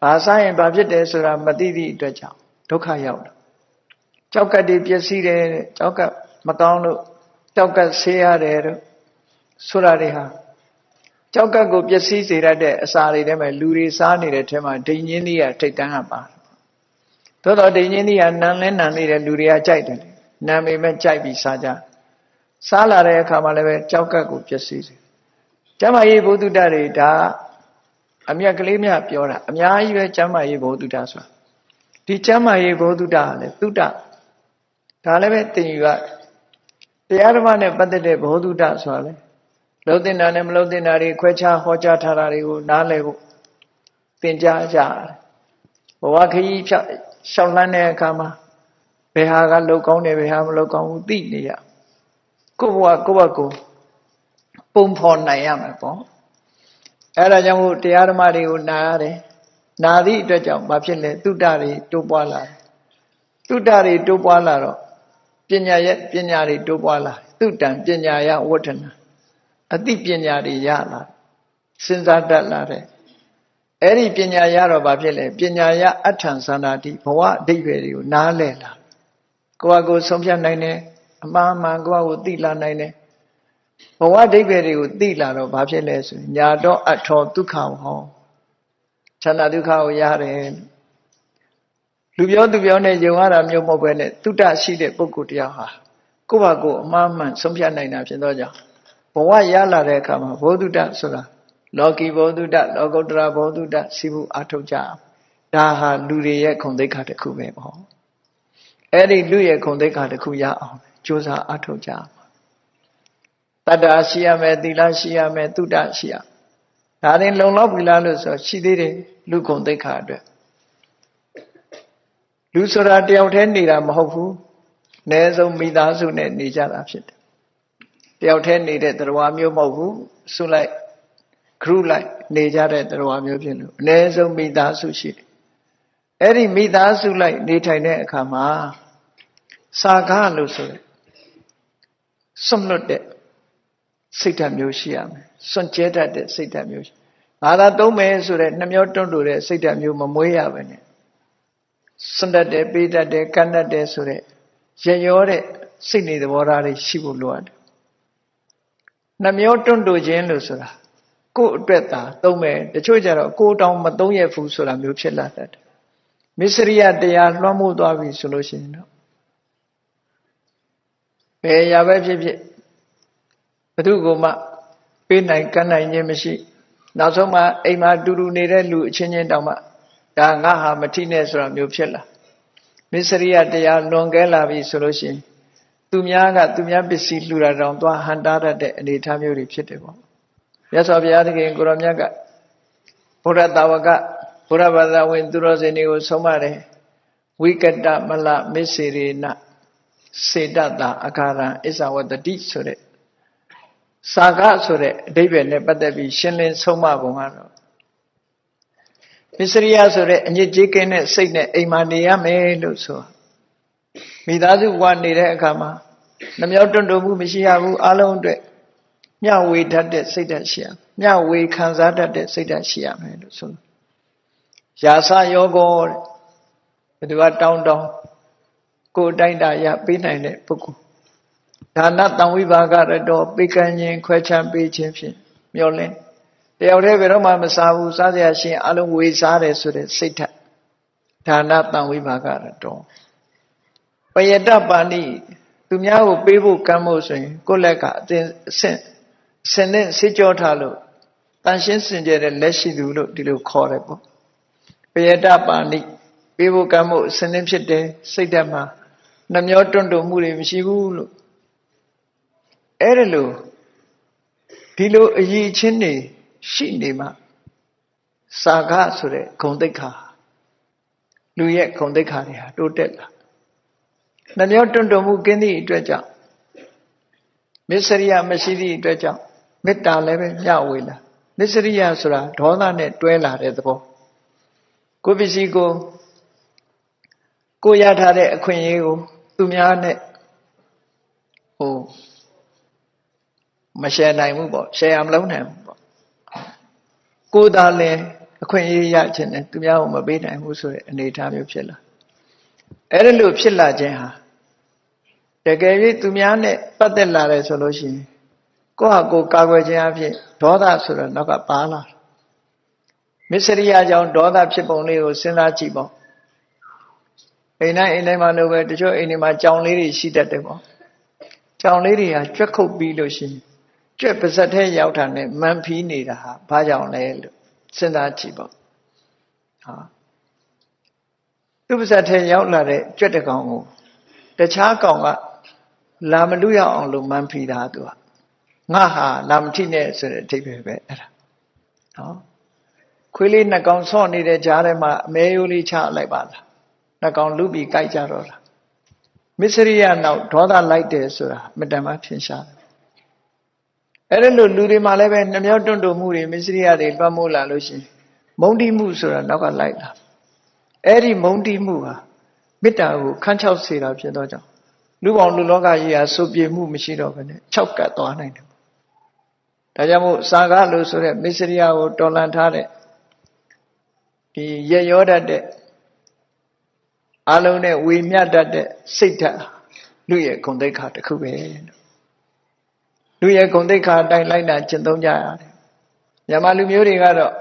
ဘာစားရင်ဘာဖြစ်တယ်ဆိုတာမသိသည့်အတွက်ကြောင့်ဒုက္ခရောက်တယ်ကြောက်ကတ်တွေပျက်စီးတယ်ကြောက်ကတ်မကောင်းလို့ကြောက်ကတ်ဆေးရတယ်တို့ဆိုတာတွေဟာကြောက်ကတ်ကိုပျက်စီးစေတတ်တဲ့အစာတွေထဲမှာလူတွေစားနေတဲ့ထဲမှာဒိန်ညင်းသီးကထိတ်တန်းကပါတယ်သို့တော့ဒိန်ညင်းသီးကနံလဲနံနေတဲ့လူတွေကကြိုက်တယ်နံပေမဲ့ကြိုက်ပြီးစားကြစားလာတဲ့အခါမှာလည်းပဲကြောက်ကတ်ကိုပျက်စီးစေကျမ်းမာရေးဘုဒ္ဓတ္တတွေဒါအမြတ်ကလေးများပြောတာအများကြီးပဲကျမ်းမာရေးဘုဒ္ဓတ္တဆိုတာဒီကျမ်းမာရေးဘုဒ္ဓတ္တကလည်းသုတ္တဒါလည်းပဲသင်ယူရတရားဓမ္မနဲ့ပတ်သက်တဲ့ဘုဒ္ဓတ္တဆိုတာလေလုံးတင်တာနဲ့မလုံးတင်တာတွေခွဲခြားဟောကြားထားတာတွေကိုနားလည်ဖို့သင်ကြားကြဘဝခရီးဖြတ်ရှောက်လန်းတဲ့အခါမှာဘယ်ဟာကလောက်ကောင်းတယ်ဘယ်ဟာမလောက်ကောင်းဘူးသိနေရကိုယ့်ဘဝကိုပုံဖော်နိုင်ရမယ်ပေါ့အဲ့ဒါကြောင့်မို့တရားဓမ္မတွေကိုနာရတယ်နာသည့်အတွက်ကြောင့်ဘာဖြစ်လဲသုတ္တတွေတိုးပွားလာတယ်သုတ္တတွေတိုးပွားလာတော့ပညာတွေတိုးပွားလာသုတံပညာယဝဋ္ဌနာအသိပညာတွေရလာစဉ်းစားတတ်လာတယ်အဲ့ဒီပညာရတော့ဘာဖြစ်လဲပညာယအဋ္ဌံသန္တာတိဘဝအဓိပ္ပာယ်တွေကိုနားလည်လာကိုယ့်အကိုဆုံးဖြတ်နိုင်တယ်အမှားမှန်ကိုယ့်အကိုသိလာနိုင်တယ်ဘဝအဓိပ္ပာယ်တွေကိုသိလာတော့ဘာဖြစ်လဲဆိုရင်ညာတော့အထောဒုက္ခဟောချမ်းသာဒုက္ခကိုရတယ်လူပြောသူပြောနဲ့ယုံရတာမျိုးမဟုတ်ပဲနဲ့သုတ္တရှိတဲ့ပုဂ္ဂိုလ်တရားဟာကိုယ့်ဘာကိုအမှားမှန်ဆုံးဖြတ်နိုင်တာဖြစ်တော့ကြောင့်ဘဝရလာတဲ့အခါမှာဘောဓုတ္တဆိုတာလောကီဘောဓုတ္တလောကုတ္တရာဘောဓုတ္တစီဘူးအထုတ်ကြဒါဟာလူတွေရဲ့ခုံသိက္ခာတစ်ခုပဲပေါ့အဲ့ဒီလူရဲ့ခုံသိက္ခာတစ်ခုရအောင်ကြိုးစားအထုတ်ကြတတ္တာရှိရမယ်သီလရှိရမယ်သုတ္တရှိရဒါရင်လုံလောက်ပြီလားလို့ဆိုရှိသေးတယ်လူခုံသိက္ခာအတွက်လူဆိုတာတယောက်တည်းနေတာမဟုတ်ဘူးအနည်းဆုံးမိသားစုနဲ့နေကြတာဖြစ်တယ်တယောက်တည်းနေတဲ့တရားမျိုးမဟုတ်ဘူးဆုလိုက်ခရုလိုက်နေကြတဲ့တရားမျိုးဖြစ်လို့အနည်းဆုံးမိသားစုရှိတယ်အဲ့ဒီမိသားစုလိုက်နေထိုင်တဲ့အခါမှာစာကားလို့ဆိုရယ်စွန့်လွတ်တဲ့စိတ်ဓာတ်မျိုးရှိရမယ်စွန့်ကြဲတတ်တဲ့စိတ်ဓာတ်မျိုးငါသာသုံးမယ်ဆိုတဲ့နှမျောတွန့်တိုတဲ့စိတ်ဓာတ်မျိုးမမွေးရပဲနဲ့စွန့်တတ်တယ်ပေးတတ်တယ်ကန့်တတ်တယ်ဆိုတဲ့ရရောတဲ့စိတ်နေသဘောထားတွေရှိဖို့လိုအပ်တယ်နှမျောတွန့်တိုခြင်းလို့ဆိုတာကိုယ့်အတွက်သာသုံးမယ်တချို့ကြတော့ကိုယ်တောင်မသုံးရဘူးဆိုတာမျိုးဖြစ်လာတတ်တယ်မစ္စရိယတရားလွှမ်းမိုးသွားပြီဆိုလို့ရှိရင်တော့ဘယ်ရာပဲဖြစ်ဖြစ်ဘယ်သူကမှပေးနိုင်ကမ်းနိုင်ခြင်းမရှိနောက်ဆုံးမှအိမ်မှာတူတူနေတဲ့လူအချင်းချင်းတောင်မှဒါငါဟာမထိနဲ့ဆိုတာမျိုးဖြစ်လာမစ္စရိယတရားလွန်ကဲလာပြီဆိုလို့ရှိရင်သူများပစ္စည်းလှူတာတောင်သွားဟန်တားတတ်တဲ့အနေအထားမျိုးတွေဖြစ်တယ်ပေါ့မြတ်စွာဘုရားသခင်ကိုရောမြတ်ကဘုရားတာဝကဘုရားဘာသာဝင်သူတော်စင်တွေကိုဆုံးမတယ်ဝိကတမလမစ္စေရေနစေတတာအခါရံအစ္ဆဝတ္တိဆိုတဲ့စာကဆိုတဲ့အဓိပ္ပာယ်နဲ့ပတ်သက်ပြီးရှင်းလင်းဆုံးမပုံကတော့မစ္စရိယဆိုတဲ့အညစ်အကြေးကင်းတဲ့စိတ်နဲ့အိမ်မှာနေရမယ်လို့ဆိုမိသားစုဘဝနေတဲ့အခါမှာနှမျောတွန့်တိုမှုမရှိရဘူးအလုံးအတွက်မျှဝေတတ်တဲ့စိတ်ဓာတ်ရှိရမျှဝေခံစားတတ်တဲ့စိတ်ဓာတ်ရှိရမယ်လို့ဆိုရာစယောဂောတဲ့ဘယ်သူကတောင်းကိုယ်တိုင်းတာရပေးနိုင်တဲ့ပုဂ္ဂိုလ် ဒါနတံဝိပါကရတောပေကံခြင်းခွဲခြားပေးခြင်းဖြင့်မျောလင်းတယောက်တည်းဘယ်တော့မှမစားဘူးစားစရာရှိရင်အလုံးဝေစားတယ်ဆိုတဲ့စိတ်ဓာတ်ဒါနတံဝိပါကရတောပယတပါဏိသူများကိုပေးဖို့ကမ်းဖို့ဆိုရင်ကိုယ့်လက်ကအသင်စင်နဲ့စေကြောထားလို့တန်ရှင်းစင်ကြယ်တဲ့လက်ရှိသူလို့ဒီလိုခေါ်တယ်ပေါ့ပယတပါဏိပေးဖို့ကမ်းဖို့စင်နဲ့ဖြစ်တယ်စိတ်ဓာတ်မှာနှမျောတွန့်တုံမှုတွေမရှိဘူးလို့အဲ့ဒါလို့ဒီလိုအရေးချင်းနေရှိနေမှစာခဆိုတဲ့ဂုဏ်သိက္ခာလူရဲ့ဂုဏ်သိက္ခာတွေဟာတိုးတက်လာနှမျောတွန့်တုံမှုကင်းသည့်အတွက်ကြောင့်မစ္စရိယမရှိသည့်အတွက်ကြောင့်မေတ္တာလည်းပဲမျှဝေလာမစ္စရိယဆိုတာဒေါသနဲ့တွဲလာတဲ့သဘောကိုပစ္စည်းကိုရထားတဲ့အခွင့်အရေးကိုသူများနဲ့မရှယ်နိုင်ဘူးပေါ့ရှယ်ရမလုံးနိုင်ဘူးပေါ့ကိုယ်သာလည်းအခွင့်အရေးရခြင်းနဲ့သူများကိုမပေးနိုင်ဘူးဆိုတဲ့အနေအထားမျိုးဖြစ်လာအဲ့ဒါလို့ဖြစ်လာခြင်းဟာတကယ်၍သူများနဲ့ပတ်သက်လာတယ်ဆိုလို့ရှိရင်ကိုယ့်ဟာကိုယ်ကာကွယ်ခြင်းအဖြစ်ဒေါသဆိုတော့နောက်ကပါလာမစ္စရိယကြောင့်ဒေါသဖြစ်ပုံလေးကိုစဉ်းစားကြည့်ပေါ့အိမ်တိုင်းမှာလို့ပဲတချို့အိမ်တွေမှာကြောင်လေးတွေရှိတတ်တယ်ပေါ့ကြောင်လေးတွေဟာကြွက်ခုတ်ပြီးလို့ရှိရင်ကြွက်ပါဇက်ထဲရောက်တာနဲ့မန်ဖီးနေတာဟာဘာကြောင့်လဲလို့စဉ်းစားကြည့်ပေါ့သူပါဇက်ထဲရောက်လာတဲ့ကြွက်တကောင်ကိုတခြားကောင်ကလာမလူရအောင်လို့မန်ဖီးတာသူကငါဟာလာမထိနဲ့ဆိုတဲ့အဓိပ္ပာယ်ပဲအဲ့ဒါနော်ခွေးလေးနှစ်ကောင်ဆော့နေတဲ့ကြားထဲမှာအမဲရိုးလေးချလိုက်ပါလားနှစ်ကောင်လူပြီးကြိုက်ကြတော့လားမစ္စရိယနောက်ဒေါသလိုက်တယ်ဆိုတာမတန်မှထင်ရှားတယ်အဲ့ဒါလို့လူတွေမှာလည်းပဲနှမျောတွန့်တုံမှုတွေမစ္စရိယတွေလွှမ်းမိုးလာလို့ရှိရင်မုန်းတိမှုဆိုတာနောက်ကလိုက်လာအဲ့ဒီမုန်းတိမှုဟာမေတ္တာကိုခန်းချောက်စေတာဖြစ်တော့ကြောင့်လူပေါင်းလူလောကကြီးဟာစုပြေမှုမရှိတော့ဘဲနဲ့၆ကပ်သွားနိုင်တယ်ဒါကြောင့်မို့စာကလို့ဆိုတဲ့မစ္စရိယကိုတော်လှန်ထားတဲ့ဒီရရောတတ်တဲ့အလုံးနဲ့ဝေမျှတတ်တဲ့စိတ်ဓာတ်လူရဲ့ဂုဏ်သိက္ခာတစ်ခုပဲလူရဲ့ဂုဏ်သိက္ခာအတိုင်းလိုက်တာကျင့်သုံးကြရတယ်မြန်မာလူမျိုးတွေကတော့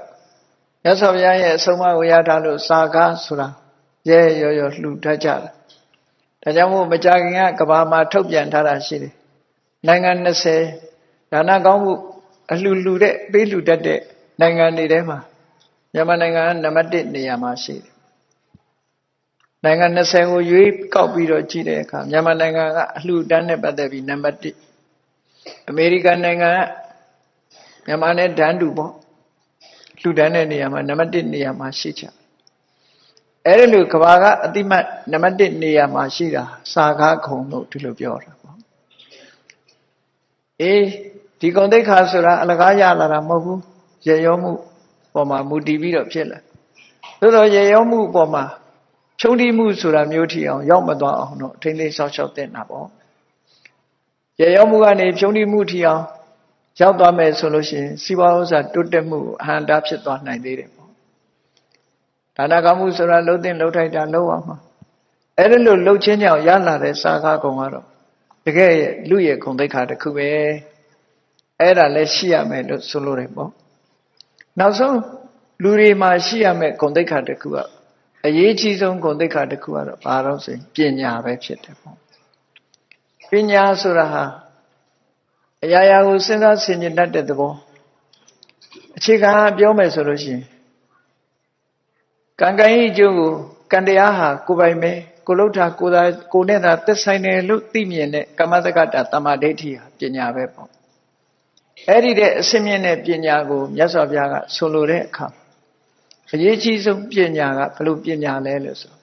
ရသော်ဘုရားရဲ့အဆုံးအမကိုရထားလို့စာကားဆိုတာရဲရောလှူတတ်ကြတယ်ဒါကြောင့်မို့မကြာခင်ကကဘာမှာထုတ်ပြန်ထားတာရှိတယ်နိုင်ငံ20ဒါနကောင်းမှုအလှလူတဲ့ပေးလှူတတ်တဲ့နိုင်ငံတွေထဲမှာမြန်မာနိုင်ငံကနံပါတ်1နေရာမှာရှိတယ်နိုင်ငံ20ကိုရွေးကောက်ပြီးတော့ကြည့်တဲ့အခါမြန်မာနိုင်ငံကအလှူဒန်းနဲ့ပတ်သက်ပြီးနံပါတ်1အမေရိကန်နိုင်ငံကမြန်မာနဲ့ဒန်းတူပေါ့လှူဒန်းတဲ့နေရာမှာနံပါတ်1နေရာမှာရှိချအဲ့ဒီလိုကဘာကအတိမတ်နံပါတ်1နေရာမှာရှိတာစာကားခုံလို့ဒီလိုပြောတာပေါ့ဒီဂုဏ်သိက္ခာဆိုတာအလကားရလာတာမဟုတ်ဘူးရေရောမှုပေါ်မှာမူတည်ပြီးတော့ဖြစ်လာသို့တော့ရေရောမှုပေါ်မှာဖြုံးတိမှုဆိုတာမျိုးထီအောင်ရောက်မသွားအောင်တော့ထိမ့်သိမ်းဆောက်ရှောက်တဲ့နာပေါ့ရေရောမှုကနေဖြုံးတိမှုထီအောင်ရောက်သွားမယ်ဆိုလို့ရှိရင်စီးပွားဥစ္စာတိုးတက်မှုအဟန္တာဖြစ်သွားနိုင်သေးတယ်ပေါ့ဒါနကောင်းမှုဆိုတာလှုပ်တဲ့လှုပ်ထိုက်တာလှုပ်အောင်မှာအဲ့ဒါလို့လှုပ်ချင်းကြောင့်ရလာတဲ့စာကားကုံကတော့တကယ်လူရဲ့ဂုဏ်သိက္ခာတစ်ခုပဲအဲ့ဒါလည်းရှိရမယ်လို့ဆိုလိုတယ်ပေါ့နောက်ဆုံးလူတွေမှာရှိရမယ်ဂုဏ်သိက္ခာတစ်ခုကအရေးကြီးဆုံးဂုဏ်သိက္ခာတစ်ခုကတော့ဘာလို့ဆိုရင်ပညာပဲဖြစ်တယ်ပေါ့ပညာဆိုတာဟာအရာရာကိုစဉ်းစားဆင်ခြင်တတ်တဲ့သဘောအခြေခံပြောမယ်ဆိုလို့ရှိရင်ကံကံဤအကျိုးကိုကံတရားဟာကိုယ်ပိုင်ပဲကိုလှုပ်တာကိုနဲ့သာသက်ဆိုင်တယ်လို့သိမြင်တဲ့ကမ္မတက္ကတာတမ္မာဒိဋ္ဌိဟာပညာပဲပေါ့အဲ့ဒီတဲ့အစင်းမြင့်တဲ့ပညာကိုမြတ်စွာဘုရားကဆိုလိုတဲ့အခါအရေးကြီးဆုံးပညာကဘလို့ပညာလဲလို့ဆို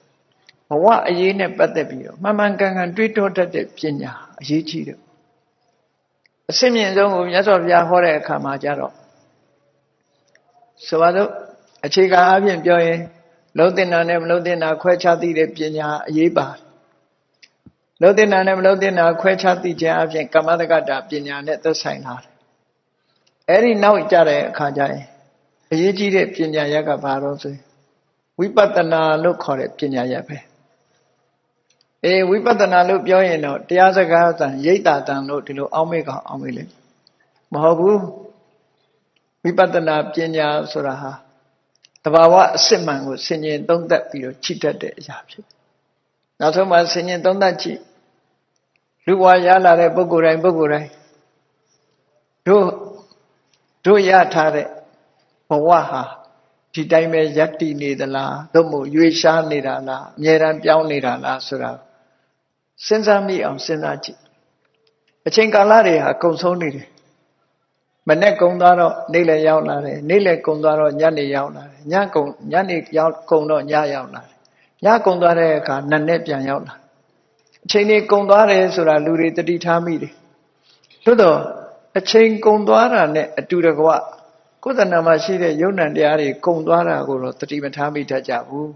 ဘဝအရေးနဲ့ပတ်သက်ပြီးတော့မှန်မှန်ကန်ကန်တွေးတောတတ်တဲ့ပညာအရေးကြီးတယ်အစင်းမြင့်ဆုံးကိုမြတ်စွာဘုရားဟောတဲ့အခါမှာကြတော့ဆိုပါတော့အခြေခံအပြင်ပြောရင်လုံးတင်တာနဲ့မလုံးတင်တာခွဲခြားသိတဲ့ပညာအရေးပါလုံးတင်တာနဲ့မလုံးတင်တာခွဲခြားသိခြင်းအပြင်ကမ္မတက္ကတာပညာနဲ့သက်ဆိုင်လာတယ်အဲ့ဒီနောက်ကြတဲ့အခါကျရင်အရေးကြီးတဲ့ပညာရကဘာလို့ဆိုဝိပဿနာလို့ခေါ်တဲ့ပညာရပဲ ဝိပဿနာလို့ပြောရင်တော့တရားစကားတန်ရိတ်တာတန်လို့ဒီလိုအောင်းမေကောင်အောင်းမေလေမဟုတ်ဘူးဝိပဿနာပညာဆိုတာဟာတဘာဝအစစ်မှန်ကိုဆင်ញင်သုံးသပ်ပြီးတော့ကြည့်တတ်တဲ့အရာဖြစ်နောက်ဆုံးမှာဆင်ញင်သုံးသပ်ကြည့်လူဘဝရလာတဲ့ပုဂ္ဂိုလ်တိုင်းတို့ရထားတဲ့ဘဝဟာဒီတိုင်းပဲယက်တည်နေသလားသို့မဟုတ်ရွေရှားနေတာလားအမြဲတမ်းပြောင်းနေတာလားဆိုတာစဉ်းစားမိအောင်စဉ်းစားကြည့်အချိန်ကာလတွေဟာကုန်ဆုံးနေတယ်မနေ့ကုန်သွားတော့နေ့လည်းရောက်လာတယ်နေ့လည်းကုန်သွားတော့ညနေရောက်လာတယ်ညနေရောက်ကုန်တော့ညရောက်လာတယ်ညကုန်သွားတဲ့အခါနံနဲ့ပြန်ရောက်လာအချိန်တွေကုန်သွားတယ်ဆိုတာလူတွေတတိထားမိတယ်သို့တော့အချိန်ကုန်သွားတာနဲ့အတူတကွကိုယ်တဏ္ဍာမှာရှိတဲ့ယုံ nant တရားတွေကုန်သွားတာကိုတော့တတိမထားမိတတ်ကြဘူး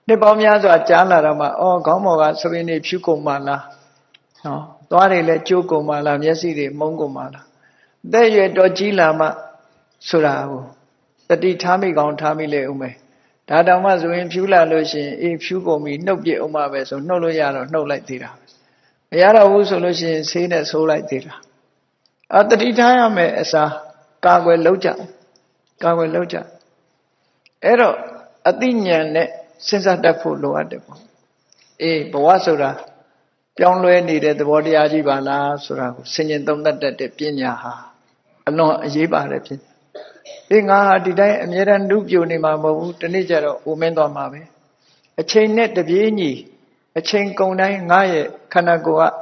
နှစ်ပေါင်းများစွာကြားလာတော့မှခေါင်းပေါ်ကသပင်တွေဖြူကုန်ပါလားနော်သွားတွေလည်းကျိုးကုန်ပါလားမျက်စိတွေမှုံးကုန်ပါလားအသက်အရွယ်တော်ကြီးလာမှဆိုတာကိုတတိထားမိကောင်းထားမိလေဦးမယ်ဒါတောင်မှဆိုရင်ဖြူလာလို့ရှိရင်ဖြူကုန်ပြီနှုတ်ပြအောင်မှပဲဆိုနှုတ်လို့ရတော့နှုတ်လိုက်သေးတာမရတော့ဘူးဆိုလို့ရှိရင်ဆေးနဲ့ဆိုးလိုက်သေးတာတတိထားရမယ်အစားကာကွယ်လောက်ကြအဲ့တော့အသိဉာဏ်နဲ့စဉ်းစားတတ်ဖို့လိုအပ်တယ်ပေါ့ဘဝဆိုတာပြောင်းလဲနေတဲ့သဘောတရားကြီးပါလားဆိုတာကိုဆင်ញင်သုံးသပ်တတ်တဲ့ပညာဟာအလွန်အရေးပါတယ်ဖြစ်ငါဟာဒီတိုင်းအမြဲတမ်းနုပြိုနေမှာမဟုတ်ဘူးတနေ့ကျတော့အိုမင်းသွားမှာပဲအချိန်နဲ့တပြေးညီအချိန်ကုန်တိုင်းငါရဲ့ခန္ဓာကိုယ်က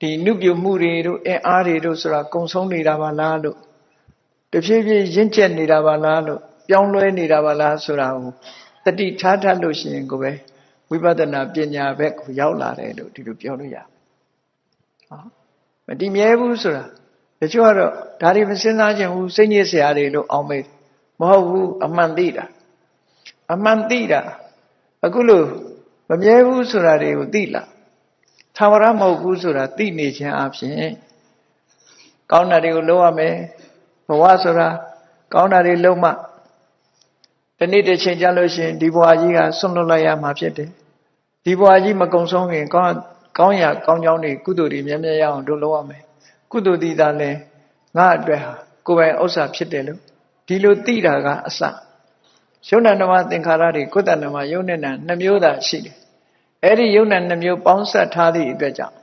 ဒီနုပြိုမှုတွေတို့အင်အားတွေတို့ဆိုတာကုံဆုံးနေတာပါလားလို့တဖြည်းဖြည်းရင့်ကျက်နေတာပါလားလို့ပြောင်းလဲနေတာပါလားဆိုတာကိုတတိထားတတ်လို့ရှိရင်ကိုပဲဝိပဿနာပညာဘက်ကိုရောက်လာတယ်လို့ဒီလိုပြောလို့ရမတည်မြဲဘူးဆိုတာတချို့ကတော့ဒါတွေမစဉ်းစားချင်ဘူးစိတ်ညစ်စရာတွေလို့အောင်းမေးမဟုတ်ဘူးအမှန်သိတာအခုလို့မမြဲဘူးဆိုတာတွေကိုသိလားသာဝရမဟုတ်ဘူးဆိုတာသိနေခြင်းအပြင်ကောင်းတာတွေကိုလုပ်ရမယ်ဘဝဆိုတာကောင်းတာတွေလုပ်မှတနေ့တစ်ချိန်ကြာလို့ရှိရင်ဒီဘဝကြီးကဆွန့်လွတ်လိုက်ရမှာဖြစ်တယ်ဒီဘဝကြီးမကုံဆုံးခင်ကောင်းရာကောင်းကြောင်းတွေကုသိုလ်တွေမြဲမြဲရအောင်တို့လုပ်ရမယ်ကုသိုလ်တည်တာလဲငါအတွက်ဟာကိုယ်ပိုင်ဥစ္စာဖြစ်တယ်လို့ဒီလိုသိတာကအစယုံ nant ဓမ္မသင်္ခါရတွေကိုယ်တဏ္ဍမှာယုံ nant နှစ်မျိုးသာရှိတယ်အဲ့ဒီယုံ nant နှစ်မျိုးပေါင်းစပ်ထားသည့်အတွက်ကြောင့်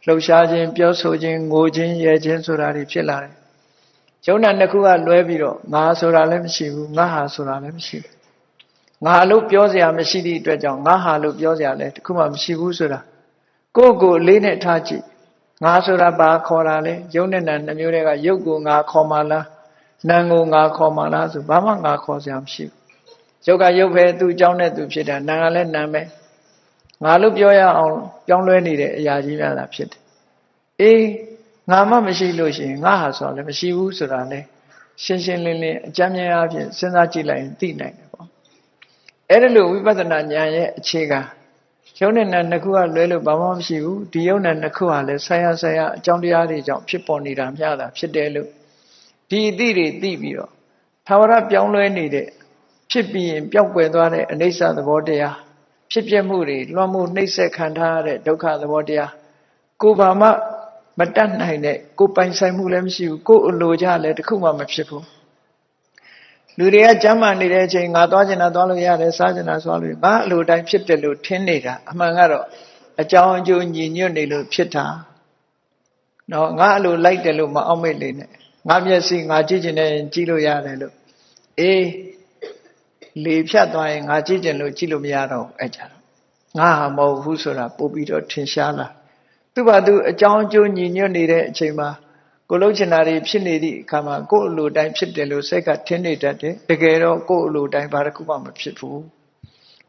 လှုပ်ရှားခြင်းပြောဆိုခြင်းငိုခြင်းရဲခြင်းဆိုတာတွေဖြစ်လာတယ်ယုံ nant နှစ်ခုကလွဲပြီးတော့ငါဆိုတာလည်းမရှိဘူးငါဟာဆိုတာလည်းမရှိဘူးငါလို့ပြောစရာမရှိသည့်အတွက်ကြောင့်ငါဟာလို့ပြောစရာလည်းတခုမှမရှိဘူးဆိုတာကိုယ့်ကိုယ်လေးနဲ့ထားကြည့်ငါဆိုတာဘာခေါ်တာလဲယုံ nant နှစ်မျိုးတွေကယုတ်ကိုငါခေါ်မှလားနံကိုငါခေါ်မှလားဆိုဘာမှငါခေါ်စရာမရှိဘူးယုတ်ကယုတ်ပဲသူ့အကြောင်းနဲ့သူဖြစ်တာနံကလည်းနံပဲငါလို့ပြောရအောင်ပြောင်းလဲနေတဲ့အရာကြီးများတာဖြစ်တယ်ငါမှမရှိလို့ရှိရင်ငါဟာဆိုတာလည်းမရှိဘူးဆိုတာလေရှင်းရှင်းလင်းလင်းအကြမ်းမြင်အဖြစ်စဉ်းစားကြည့်လိုက်ရင်သိနိုင်တယ်ပေါ့အဲ့ဒါလို့ဝိပဿနာဉာဏ်ရဲ့အခြေခံယုံ nant နှစ်ခုကလွဲလို့ဘာမှမရှိဘူးဒီယုံ nant နှစ်ခုဟာလည်းဆရာအကြောင်းတရားတွေကြောင့်ဖြစ်ပေါ်နေတာမျှတာဖြစ်တယ်လို့ဒီအသည့်တွေသိပြီးတော့သာဝရပြောင်းလဲနေတဲ့ဖြစ်ပြီးရင်ပျောက်ကွယ်သွားတဲ့အနိစ္စသဘောတရားဖြစ်ပြမှုတွေလွှမ်းမိုးနှိမ့်ဆက်ခံထားရတဲ့ဒုက္ခသဘောတရားကိုယ်ဘာမှမတတ်နိုင်တဲ့ကိုယ်ပိုင်ဆိုင်မှုလည်းမရှိဘူးကိုယ်အလိုကြလည်းတခုမှမဖြစ်ဘူးလူတွေကကျမ်းမာနေတဲ့အချိန်ငါသွားကျင်တာသွားလို့ရတယ်စားကျင်တာစားလို့ငါအလိုတိုင်းဖြစ်တယ်လို့ထင်နေတာအမှန်ကတော့အကြောင်းအကျိုးညီညွတ်နေလို့ဖြစ်တာနော်ငါအလိုလိုက်တယ်လို့မအောင်မေ့လေနဲ့ငါမျက်စိငါကြည့်ကျင်တယ်ကြည့်လို့ရတယ်လို့လေဖြတ်သွားရင်ငါကြည့်ကျင်လို့ကြည့်လို့မရတော့အဲ့ကြတော့ငါဟာမဟုတ်ဘူးဆိုတာပို့ပြီးတော့ထင်ရှားလာသူ့ဘာသူအကြောင်းအကျိုးညီညွတ်နေတဲ့အချိန်မှာကိုလှုပ်ချင်တာတွေဖြစ်နေသည့်အခါမှာကိုယ့်အလိုတိုင်းဖြစ်တယ်လို့စိတ်ကထင်နေတတ်တယ်တကယ်တော့ကိုယ့်အလိုတိုင်းဘာတစ်ခုမှမဖြစ်ဘူး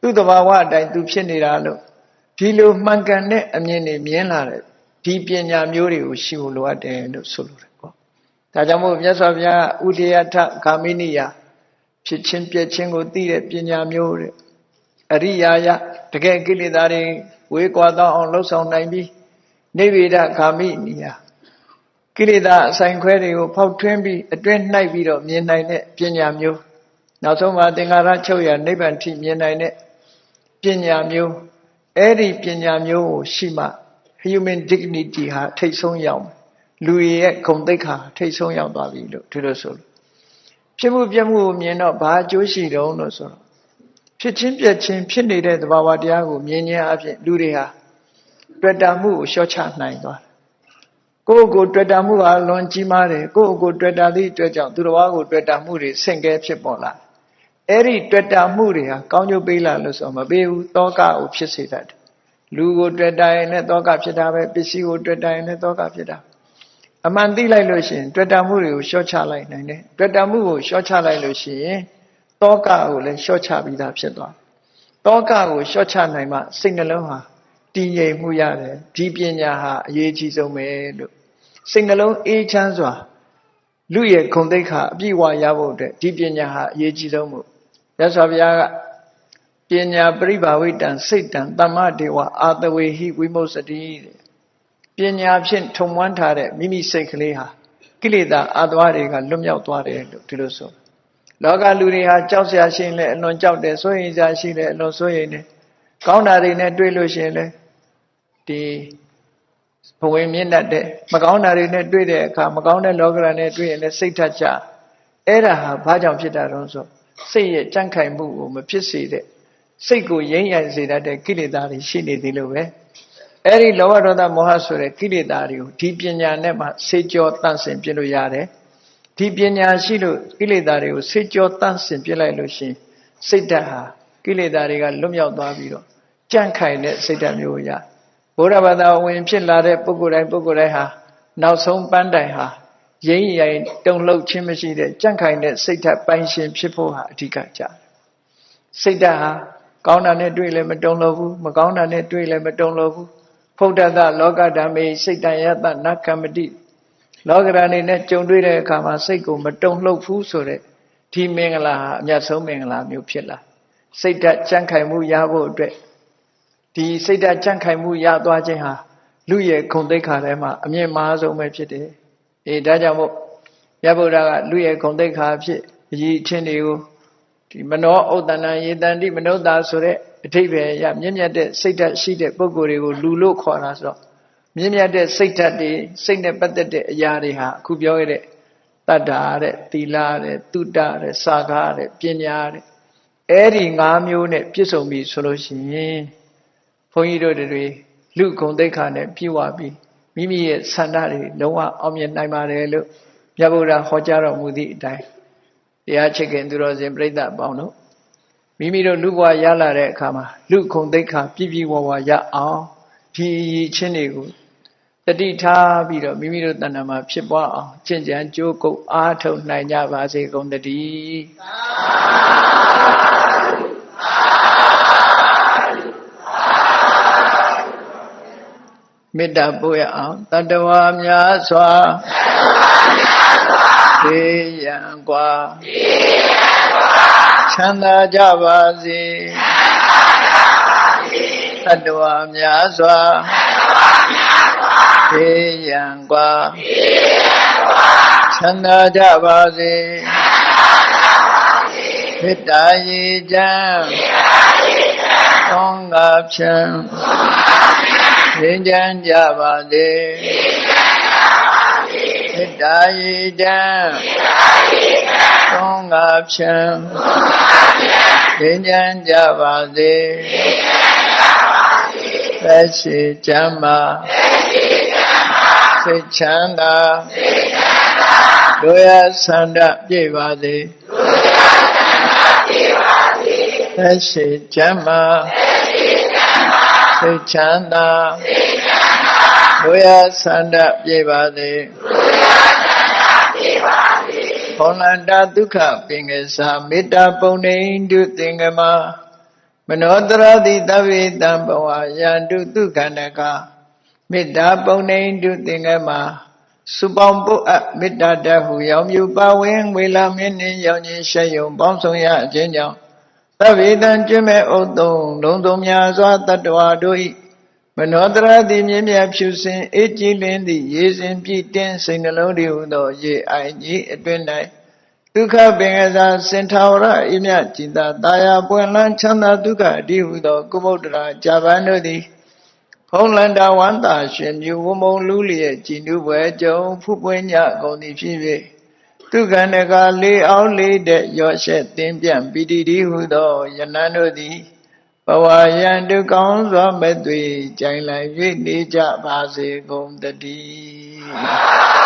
သူ့သဘာဝအတိုင်းသူဖြစ်နေတာလို့ဒီလိုမှန်ကန်တဲ့အမြင်တွေမြင်လာတဲ့ဒီပညာမျိုးတွေကိုရှိဖို့လိုအပ်တယ်လို့ဆိုလိုတယ်ပေါ့ဒါကြောင့်မို့မြတ်စွာဘုရားဥဒယထဂါမိနိယဖြစ်ချင်းပြည့်ချင်းကိုသိတဲ့ပညာမျိုးတဲ့အရိယာယတကယ်ကိလေသာတွေဝေးကွာသောအောင်လှုပ်ဆောင်နိုင်ပြီးနိဗ္ဗေဒဂါမိနိယကိလေသာအဆိုင်ခွဲတွေကိုဖောက်ထွင်းပြီးအတွင်းနှိုက်ပြီးတော့မြင်နိုင်တဲ့ပညာမျိုးနောက်ဆုံးမှာသင်္ခါရချုပ်ရနိဗ္ဗာန်ထိမြင်နိုင်တဲ့ ပညာမျိုးအဲ့ဒီပညာမျိုးကိုရှိမှ human dignity ဟာထိတ်ဆုံးရောက်လူရဲ့ဂုဏ်သိက္ခာထိတ်ဆုံးရောက်သွားပြီလို့ဒီလိုဆိုလို့ဖြစ်မှုပြမှုကိုမြင်တော့ဘာအကျိုးရှိတုံးလို့ဆိုတော့ဖြစ်ချင်းပြက်ချင်းဖြစ်နေတဲ့သဘာဝတရားကိုမြင်ခြင်းအပြင်လူတွေဟာတွေ့တာမှုကိုလျှော့ချနိုင်သွားတယ်ကိုယ့်ကိုတွေ့တာမှုဟာလွန်ကြီးမားတယ်ကိုယ့်ကိုတွေ့တာသည့်အတွက်ကြောင့်သူတော်ဘာကိုတွေ့တာမှုတွေဆင့်ကဲဖြစ်ပေါ်လာအဲ့ဒီတွေ့တာမှုတွေဟာကောင်းကျိုးပေးလာလို့ဆိုမပေးဘူးတောကကိုဖြစ်စေတတ်တယ်လူကိုတွေ့တာရင်လည်းတောကဖြစ်တာပဲပစ္စည်းကိုတွေ့တာရင်လည်းတောကဖြစ်တာအမှန်သိလိုက်လို့ရှိရင်တွေ့တာမှုတွေကိုလျှော့ချလိုက်နိုင်တယ်တွေ့တာမှုကိုလျှော့ချလိုက်လို့ရှိရင်တောကကိုလည်းလျှော့ချပြီးသားဖြစ်သွားတောကကိုလျှော့ချနိုင်မှစိတ်နှလုံးဟာတည်ငြိမ်မှုရတယ်ဒီပညာဟာအရေးကြီးဆုံးပဲလို့စိတ်နှလုံးအေးချမ်းစွာလူရဲ့ဂုဏ်သိက္ခာအပြည့်အဝရဖို့အတွက်ဒီပညာဟာအရေးကြီးဆုံးမို့ရသော်ဘုရားကပညာပရိဘာဝိတံစိတ်တံသမ္မဒေဝအာတဝေဟိဝိမု စတိတဲ့ပညာဖြင့်ထုံမွမ်းထားတဲ့မိမိစိတ်ကလေးဟာကိလေသာအာသဝတွေကလွတ်မြောက်သွားတယ်လို့ဒီလိုဆိုလောကလူတွေဟာကြောက်စရာရှိရင်လည်းအလွန်ကြောက်တယ်စိုးရိမ်စရာရှိလည်းအလွန်စိုးရိမ်တယ်ကောင်းတာတွေနဲ့တွေ့လို့ရှိရင်လည်းဒီဘဝင်မြင့်တတ်တယ်မကောင်းတာတွေနဲ့တွေ့တဲ့အခါမကောင်းတဲ့လောကဓာတ်နဲ့တွေ့ရင်လည်းစိတ်ထကြအဲ့ဒါဟာဘာကြောင့်ဖြစ်တာတုံးဆိုစိတ်ရဲ့ကြံ့ခိုင်မှုကိုမဖြစ်စေတဲ့စိတ်ကိုရိမ့်ရိုင်စေတတ်တဲ့ကိလေသာတွေရှိနေသေးလို့ပဲအဲ့ဒီလောဘဒေါသမောဟဆိုတဲ့ကိလေသာတွေကိုဒီပညာနဲ့မှဆေးကြောတန့်စင်ပြလို့ရတယ်ဒီပညာရှိလို့ကိလေသာတွေကိုဆေးကြောတန့်စင်ပြလိုက်လို့ရှိရင်စိတ်ဓာတ်ဟာကိလေသာတွေကလွတ်မြောက်သွားပြီးတော့ကြံ့ခိုင်တဲ့စိတ်ဓာတ်မျိုးရဘုရားဘာသာဝင်ဖြစ်လာတဲ့ပုဂ္ဂိုလ်တိုင်းဟာနောက်ဆုံးပန်းတိုင်ဟာရိမ့်ရိုင်တုန်လှုပ်ခြင်းမရှိတဲ့ကြံ့ခိုင်တဲ့စိတ်ဓာတ်ပိုင်ရှင်ဖြစ်ဖို့ဟာအဓိကကြစိတ်ဓာတ်ဟာကောင်းတာနဲ့တွေ့လည်းမတုန်လှုပ်ဘူးမကောင်းတာနဲ့တွေ့လည်းမတုန်လှုပ်ဘူးဖုဒ္ဓတလောကဓမ္မေစိတ်တယတနကမ္မတိလောကဓာတ်နဲ့ကြုံတွေ့တဲ့အခါမှာစိတ်ကိုမတုန်လှုပ်ဘူးဆိုတဲ့ဒီမင်္ဂလာဟာအမြတ်ဆုံးမင်္ဂလာမျိုးဖြစ်လာစိတ်ဓာတ်ကြံ့ခိုင်မှုရဖို့အတွက်ဒီစိတ်ဓာတ်ကြံ့ခိုင်မှုရသွားခြင်းဟာလူရဲ့ဂုဏ်သိက္ခာထဲမှာအမြင့်မားဆုံးပဲဖြစ်တယ်ဒါကြောင့်မို့ရဗုဒ္ဓကလူရဲ့ဂုဏ်သိက္ခာဖြစ်အရေးအချင်းတွေကိုဒီမနောဥဒ္ဒနာယေတန္တိမနုဿာဆိုတဲ့အဓိပ္ပာယ်ရမြင့်မြတ်တဲ့စိတ်ဓာတ်ရှိတဲ့ပုဂ္ဂိုလ်တွေကိုလူလို့ခေါ်တာဆိုတော့မြင့်မြတ်တဲ့စိတ်ဓာတ်တွေစိတ်နဲ့ပတ်သက်တဲ့အရာတွေဟာအခုပြောခဲ့တဲ့တတ္တာတဲ့သီလတဲ့သုတ္တတဲ့စာခတဲ့ပညာတဲ့အဲ့ဒီ၅မျိုးနဲ့ပြည့်စုံပြီဆိုလို့ရှိရင်ဘုန်းကြီးတို့တွေလူဂုဏ်သိက္ခာနဲ့ပြည့်ဝပြီးမိမိရဲ့ဆန္ဒတွေလုံးဝအောင်မြင်နိုင်ပါတယ်လို့မြတ်ဗုဒ္ဓဟောကြားတော်မူသည့်အတိုင်းတရားချစ်ခင်သူတော်စင်ပြိဿအပေါင်းတို့မိမိတို့လူဘဝရလာတဲ့အခါမှာလူဂုဏ်သိက္ခာပြည့်ပြည့်ဝဝရအောင်ဒီရည်ချင်းတွေကိုတတိထားပြီးတော့မိမိတို့တဏ္ဍာမှာဖြစ်ပွားအောင်ကျင့်ကြံကြိုးကုပ်အားထုတ်နိုင်ကြပါစေကုန်သတည်းမေတ္တာပို့ရအောင်တတ္တဝါများစွာသေရန်กว่าချမ်းသာကြပါစေတတ္တဝါများစွာသေရန်กว่าချမ်းသာကြပါစေမေတ္တာရေချမ်းသောငါဖြံငြိမ်းချမ်းကြပါစေမေတ္တာရေချမ်းသောငါဖြံငြိမ်းချမ်းကြပါစေသက်ရှိချမ်းသာစိတ်ချမ်းသာတို့ရဆန္ဒပြည့်ပါစေသက်ရှိချမ်းသာစိတ်ချမ်းသာတို့ရဆန္ဒပြည့်ပါစေဘောလန္တဒုက္ခပင်ကစားမေတ္တာပုံနေတုသင်္ကမမနောတရတိသဗ္ဗေတံဘဝယန္တုဒုက္ခန္တကမေတ္တာပုံနေတုသင်္ကမစုပေါင်းပုအပ်မေတ္တာတဟုရောင်မြူပါဝင်ဝေလာမင်းနှင့်ရောင်ခြင်းရှေယုံပေါင်းဆောင်ရခြင်းကြောင့်သဗ္ဗေတံကျွမဲ့ဥသုံးလုံးစုံများစွာတတ္တဝါတို့၏မနောတရတိမြင့်မြတ်ဖြူစင်အေးကြည်လင်းသည့်ရေစဉ်ပြည့်တင်းစိတ်နှလုံးတည်းဟူသောရေအိုင်ကြီးအတွင်၌သူ ဒုက္ခပင်ကစားစင်ထာဝရအိမြจิตတာယာပွင့်လန်းချမ်းသာဒုက္ခအတိဟုသောကုမုဒ္ဒရာဂျာပန်တို့သည်ဖုံးလန္တာဝန္တာရှင်မြူဝမုံလူလျက်ကြည်နုပွဲကြုံဖူးပွင့်ညကုန်သည်ဖြစ်၍ဒုက္ခနကလေးအောင်လေးတဲ့ရော့ရှက်သင်ပြန့်ပီတိတိဟုသောယနန်းတို့သည်ဘဝယံဒုကောင်းစွာမဲ့သွေကြိုင်လိုက်၍နေကြပါစေကုန်တည်း